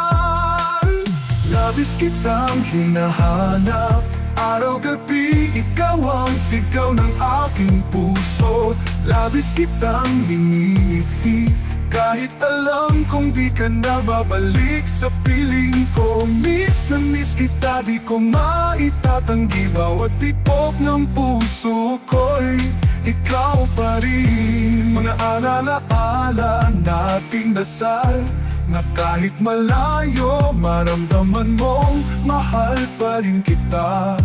Labis kitang hinahanap, araw-gabi ikaw ang sigaw ng aking puso. Labis kitang minimithi, kahit alam kong di ka na babalik sa piling ko. Miss na miss kita, di ko maitatanggi. Bawat tipok ng puso ko'y ikaw pa rin. Mga alaala nating dasal, na kahit malayo, maramdaman mong mahal pa rin kita.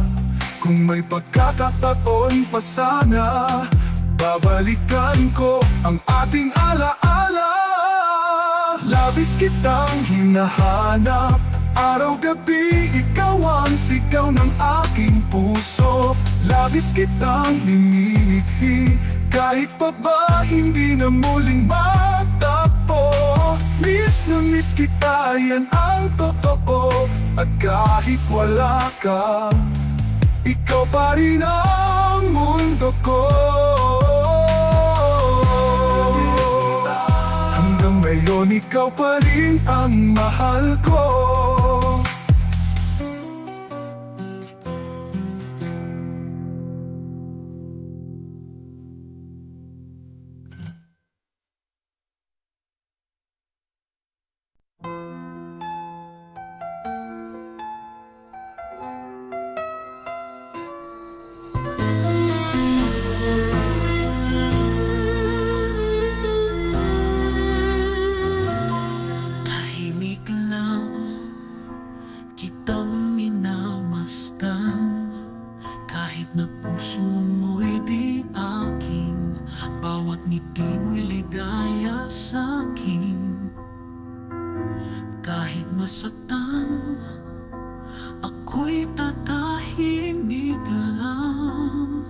Kung may pagkakataon pa sana, babalikan ko ang ating alaala. Labis kitang hinahanap, araw-gabi ikaw ang sigaw ng aking puso. Labis kitang minimithi, kahit pa ba hindi na muling magtakpo. Miss na miss kita, yan ang totoo. At kahit wala ka, ikaw pa rin ang mundo ko. Hanggang ngayon ikaw pa rin ang mahal ko. Tahimik lang kitang minamasdan, kahit na puso mo'y di akin. Bawat ngiti mo'y ligaya sa'kin. Kahit masaktan, ako'y tatahimik lang.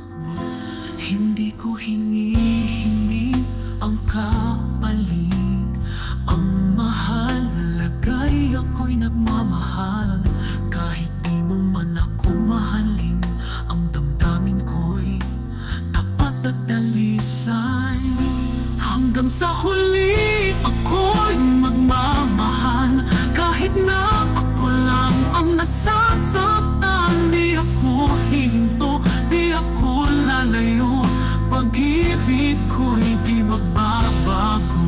Hindi ko hinihingi ang kapalit, ang mahalaga,'y ako'y nagmamahal. Kahit di mo man ako mahalin, ang damdamin ko'y tapat at dalisay. Hanggang sa huli ako'y magmamahal, kahit na ako lang ang nasasaktan. Di ako hinto, di ako lalayo, pag-ibig ko'y di magbabago.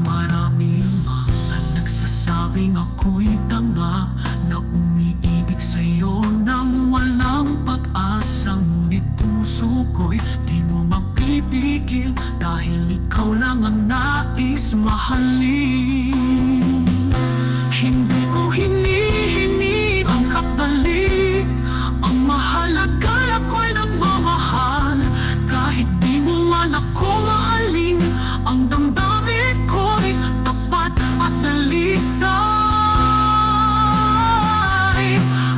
Maraming mga nagsasabing ako'y tanga, na umiibig sa'yo nang walang pag-asa. Ngunit puso ko'y di mo mapipigil, dahil ikaw lang ang nais mahalin. Hindi ko hinihingi ang kapalit, ang mahalaga ako'y nagmamahal. Kahit di mo man ako mahalin, ang damdamin ko'y tapat at dalisay.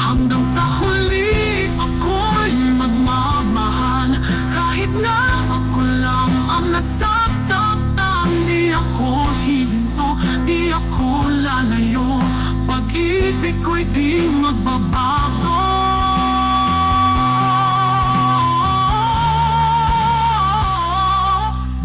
Hanggang sa huli ako'y magmamahal, kahit na ako lang ang nasasaktan. Di ako hinto, di ako lalayo, pag-ibig ko'y di magbabago.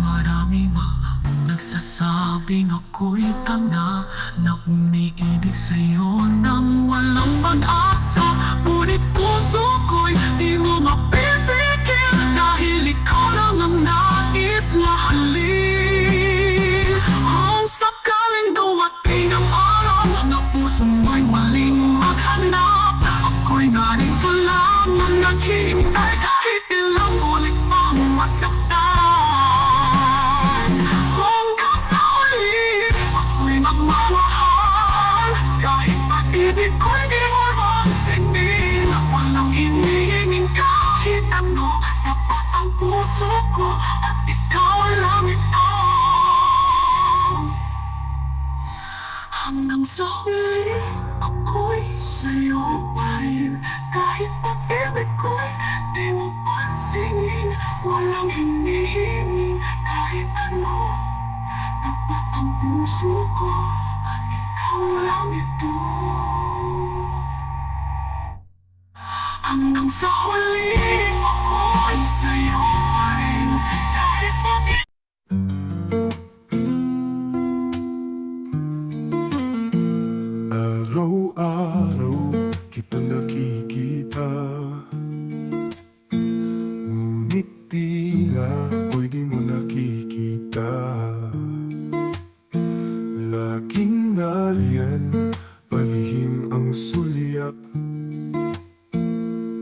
Maraming mga nagsasabing ako'y tanga, na umiibig sa'yo nang walang pag-asa. Ngunit puso ko'y di mo mapipigil, dahil ikaw lang ang nais mahalin. Kung sakaling dumating ang araw na puso mo'y maling maghanap, ako'y narito lamang naghihintay, kahit ilang ulit pang masaktan. Hanggang sa huli ako'y magmamahal, kahit pag-ibig ko'y di mo magsingin. Walang hinihingin kahit ano, tapat ang puso ko at ikaw lang ito. Hanggang sa huli ako'y sa'yo pa rin, kahit pag-ibig ko'y di mo pansinin. hinihiling kahit ano. Ang puso ko at ikaw lang ito. Hanggang sa huli ako ay sa'yo pa rin. Kahit bakit araw-araw kita nakikita, ngunit tila ako'y di mo nakikita. Laging nariyan, palihim ang sulyap.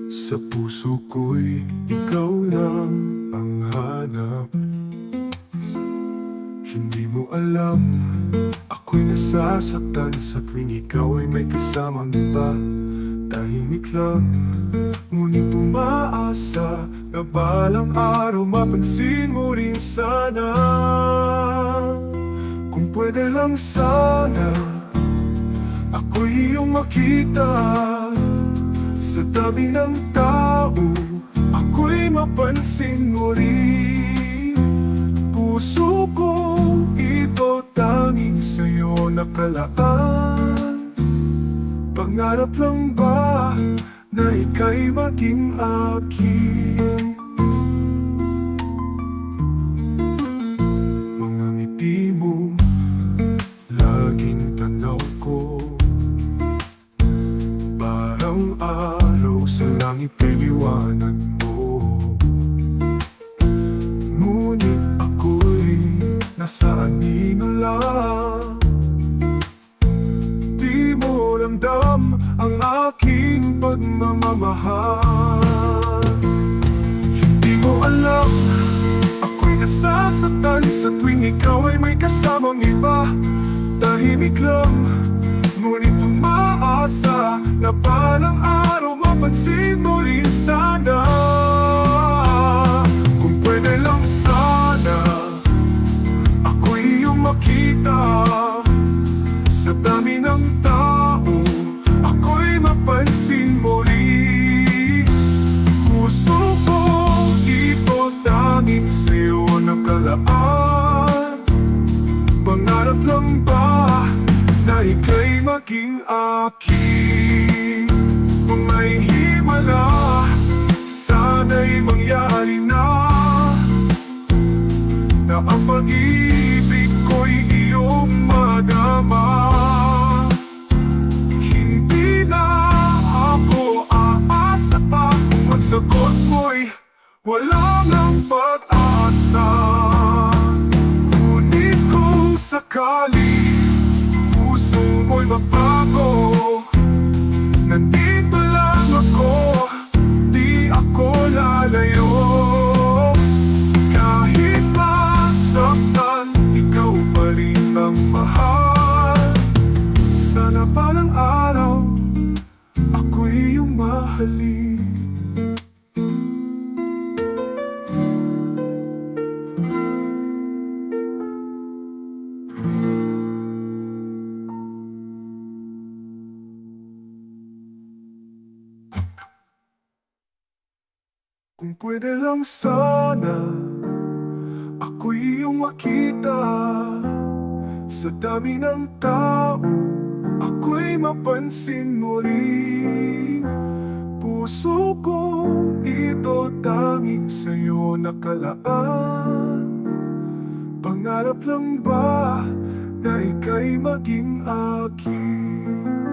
Sa puso ko'y ikaw lang ang hanap. Hindi mo alam, ako'y nasasaktan sa tuwing ikaw ay may kasamang iba. Tahimik lang, ngunit umaasa na balang araw mapansin mo rin sana. Kung pwede lang sana, ako'y iyong makita. Sa tabi ng tao, ako'y mapansin mo rin. Puso ko, ito tanging sa'yo nakalaan. Pangarap lang ba na ika'y maging akin? Mga ngiti mo, laging tanaw ko. Parang araw sa langit kay liwanag mo. Ngunit ako'y nasa anino lang. Di mo ramdam ang aking pagmamahal. Hindi mo alam, ako'y nasasaktan sa tuwing ikaw ay may kasamang iba. Tahimik lang, ngunit umaasa na balang araw mapansin mo rin sana. Kung pwede lang sana, ako'y iyong makita. Sa dami ng tao, ako'y mapansin mo rin. Puso ko, ito tanging sa'yo nakalaan. Pangarap lang ba na ika'y maging akin? Kung may himala, sana'y mangyari na. Na ang pag-ibig ko'y iyong madama. Hindi na ako aasa pa, kung ang sagot mo'y wala nang pag-asa. Ngunit kung sakali puso mo'y magbago, nandito lang ako, di ako lalayo. Kahit masaktan, ikaw pa rin ang mahal. Sana balang araw, ako'y iyong mahalin. Kung pwede lang sana, ako'y iyong makita. Sa dami ng tao, ako'y mapansin mo rin. Puso ko, ito tanging sa'yo nakalaan. Pangarap lang ba na ika'y maging akin?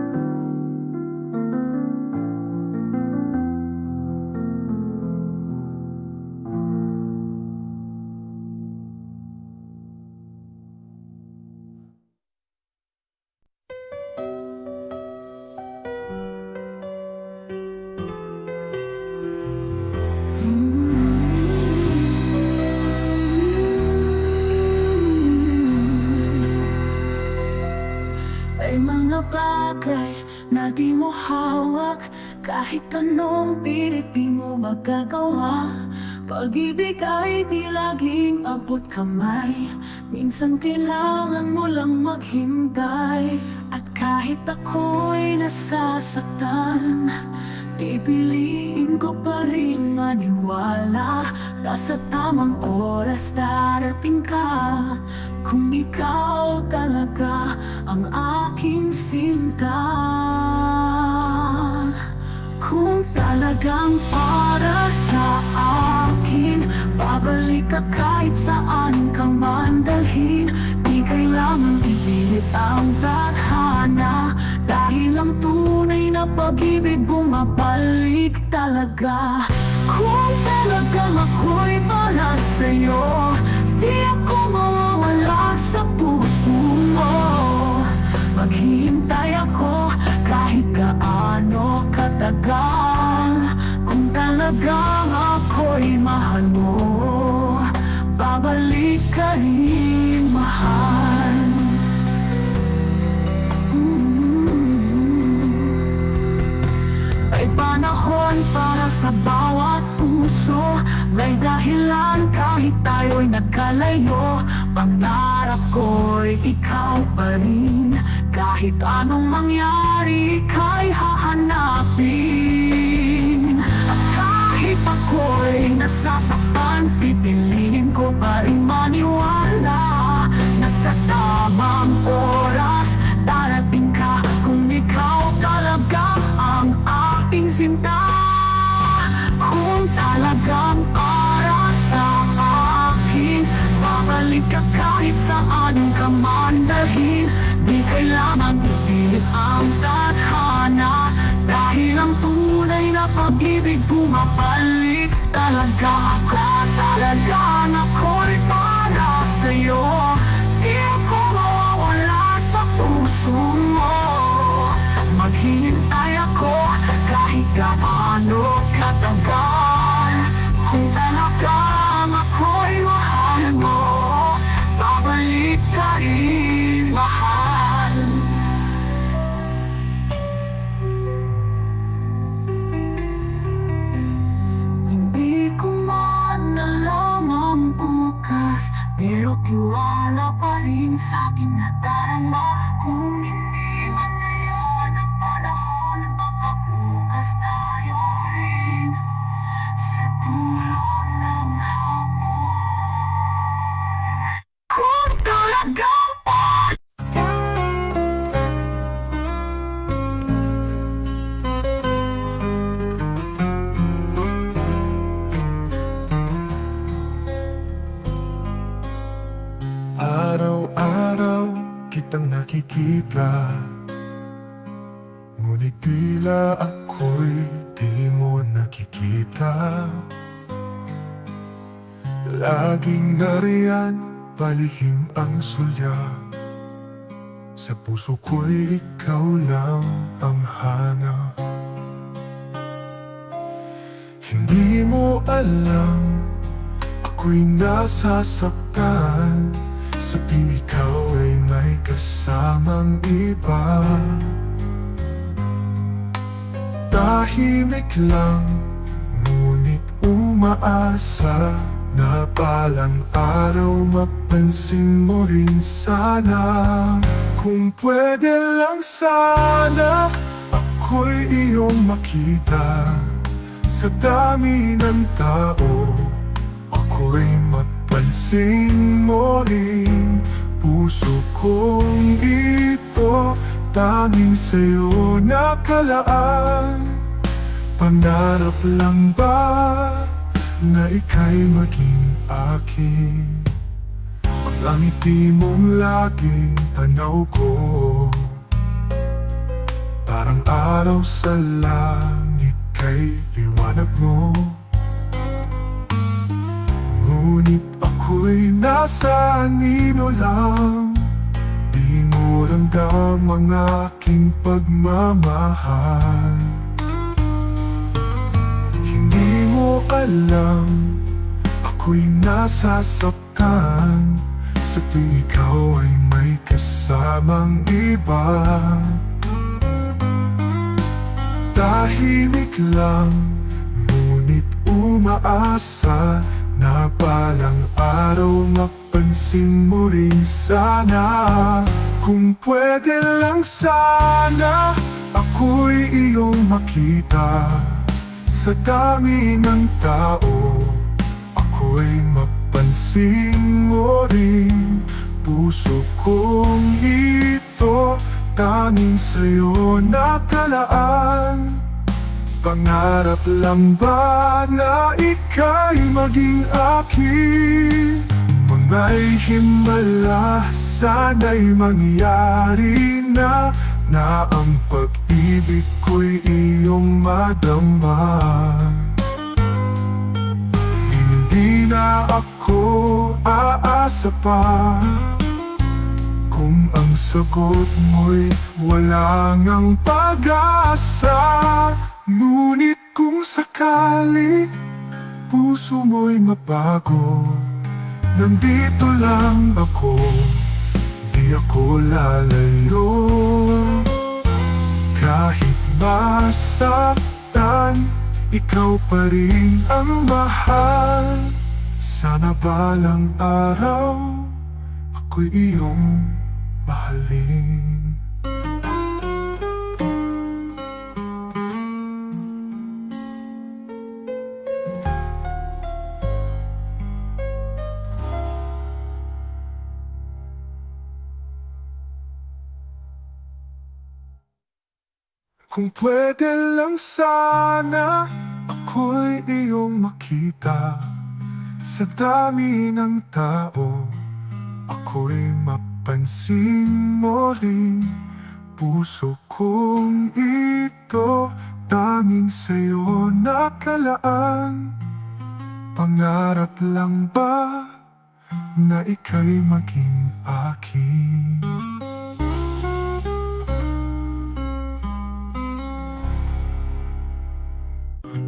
May mga bagay na di mo hawak, kahit anong pilit di mo magagawa. Pag-ibig ay di laging abot kamay, minsan kailangan mo lang maghintay. At kahit ako'y nasasaktan, pipiliin ko pa rin maniwala na sa tamang oras darating ka. Kung ikaw talaga ang aking sinta, kung talagang para sa akin, babalik ka kahit saan ka man dalhin. Di kailangang ipilit ang tadhana, dahil ang tunay na pag-ibig bumabalik talaga. Kung talagang ako'y para sa'yo, di ako mawawala sa puso mo. Maghihintay ako kahit gaano katagal. Kung talagang ako'y mahal mo, babalik ka rin mahal. May panahon para sa bawat puso, may dahilan kahit tayo'y nagkalayo. Pangarap ko'y ikaw pa rin, kahit anong mangyari ika'y hahanapin. At kahit ako'y nasasaktan, pipiliin ko pa rin maniwala na sa tamang oras darating ka. Kung ikaw talaga ang aking sinta, kung talagang para sa akin, babalik ka kahit saan ka man dalhin. Di kailangan ipilit ang tadhana, dahil ang tunay na pag-ibig bumabalik talaga. Talagang ako'y para sa'yo, di ako mawawala sa puso mo. Maghihintay ako kahit gaano katagal. Kung talagang ako'y mahal mo, babalik ka rin mahal. Hindi ko man alam ang bukas, pero tiwala pa rin sa'kin na darama. Kung hindi man ngayon ang panahon, baka bukas tayo rin sa dulo ng hamon. Kung talagang araw-araw kitang nakikita, ngunit tila ako'y di mo nakikita. Laging nariyan, palihim ang sulya, sa puso ko'y ikaw lang ang hanap. Hindi mo alam, ako'y nasasaktan sa tuwing ikaw ay may kasamang iba. Tahimik lang, ngunit umaasa na balang araw mapansin mo rin sana. Kung pwede lang sana, ako'y iyong makita. Sa dami ng tao, ako'y mapansin mo rin. Puso kong ito, tanging sa'yo nakalaan. Pangarap lang ba na ika'y maging akin? Ang ngiti mong laging tanaw ko, parang araw sa langit kay liwanag mo. Ngunit ako'y nasa anino lang, di mo ramdam ang aking pagmamahal. Hindi mo alam, ako'y nasasaktan sa tuwing ikaw ay may kasamang iba. Tahimik lang, ngunit umaasa na balang araw mapansin mo rin sana. Kung pwede lang sana, ako'y iyong makita. Sa dami ng tao, ako'y mapansin mo rin. Puso kong ito, tanging sa'yo nakalaan. Pangarap lang ba na ika'y maging akin? Manga'y himala, sana'y mangyari na ang pag-ibig ko'y iyong madama. Hindi na ako aasa pa, kung ang sagot mo'y wala ngang pag-asa. Ngunit kung sakali puso mo'y mabago, nandito lang ako, di ako lalayo. Kahit masaktan, ikaw pa rin ang mahal. Sana balang araw, ako'y iyong mahalin. Kung pwede lang sana, ako'y iyong makita. Sa dami ng tao, ako'y mapansin mo rin. Puso kong ito, tanging sa'yo nakalaan. Pangarap lang ba na ika'y maging akin?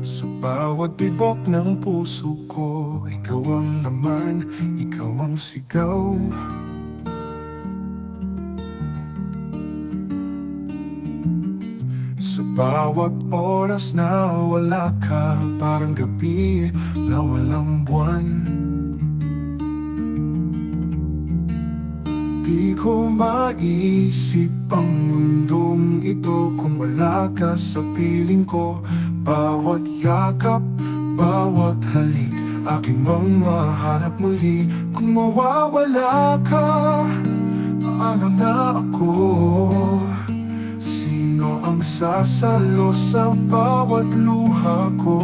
Sa bawat tibok ng puso ko, ikaw ang laman, ikaw ang sigaw. Sa bawat oras na wala ka, parang gabi na walang buwan. Di ko maisip ang mundong ito kung wala ka sa piling ko. Bawat yakap, bawat halik, aking mahanap muli. Kung mawawala ka, paano na ako? Sino ang sasalo sa bawat luha ko?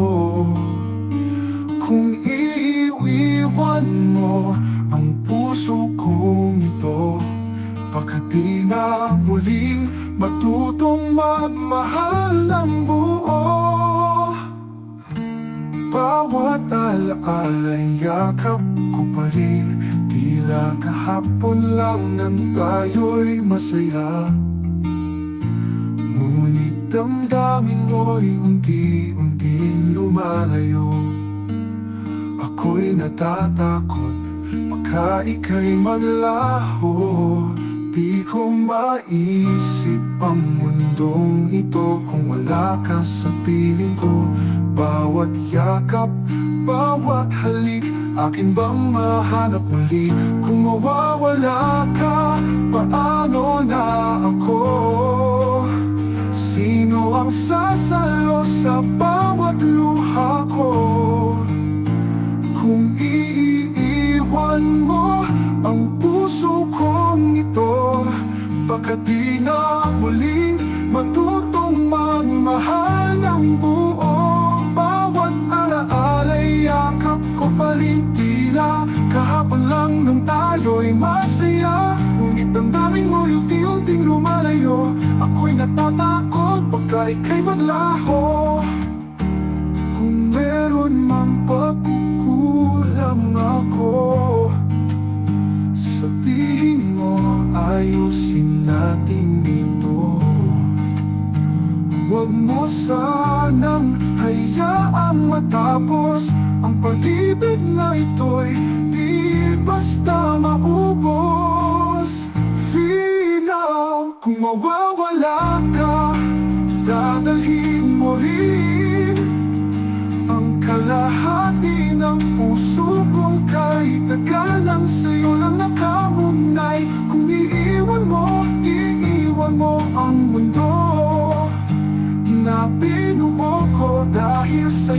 Kung iiwan mo ang puso kong ito, baka di na muling matutong magmahal ng buo. Bawat alaala'y yakap ko pa rin, tila kahapon lang nang tayo'y masaya. Ngunit damdamin mo'y unti-unting lumalayo. Ako'y natatakot, baka ika'y maglaho. Di ko maisip ang mundong ito kung wala ka sa piling ko. Bawat yakap, bawat halik, akin bang mahanap muli? Kung mawawala ka, paano na ako? Sino ang sasalo sa bawat luha ko? Kung iiwan mo ang puso kong ito, baka di na muling matutong magmahal ng buo. Bawat alaala'y yakap ko pa rin, tila kahapon lang nang tayo'y masaya. Ngunit damdamin mo'y unti-unting lumalayo. Ako'y natatakot, baka ika'y maglaho. Kung meron mang pagkukulang ako, sabihin mo, ayusin natin ito. Huwag mo sanang hayaang matapos ang pag-ibig na ito'y di basta maubos. Finaw, kung mawawala ka, dadalhin mo rin ang kalahati ng puso kong kahit tagal lang sa'yo lang nakamunay. Kung iiwan mo ang mundo na binuo ko dahil sa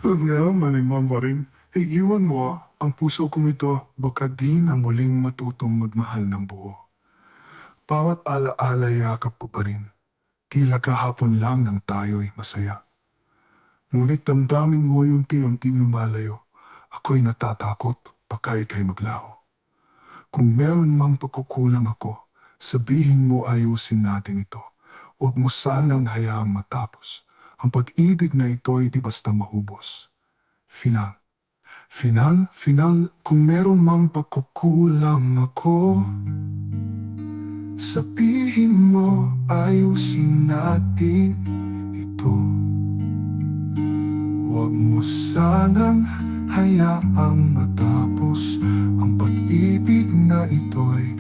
Huwag na, malimang pa rin. Iiwan mo ang puso kong ito, baka di na muling matutong magmahal ng buo. Bawat alaala yakap ko pa rin. Tila kahapon lang nang tayo'y masaya. Ngunit damdamin mo yung unti lumalayo. Ako'y natatakot, baka ika'y maglaho. Kung meron mang pagkukulang ako, sabihin mo ayusin natin ito. Huwag mo sanang hayaang matapos. Ang pag-ibig na ito'y di basta mahubos. Final. Final, kung meron mang pagkukulang ako, sabihin mo ayusin natin ito. Huwag mo sanang hayaang matapos. Ang pag-ibig na ito'y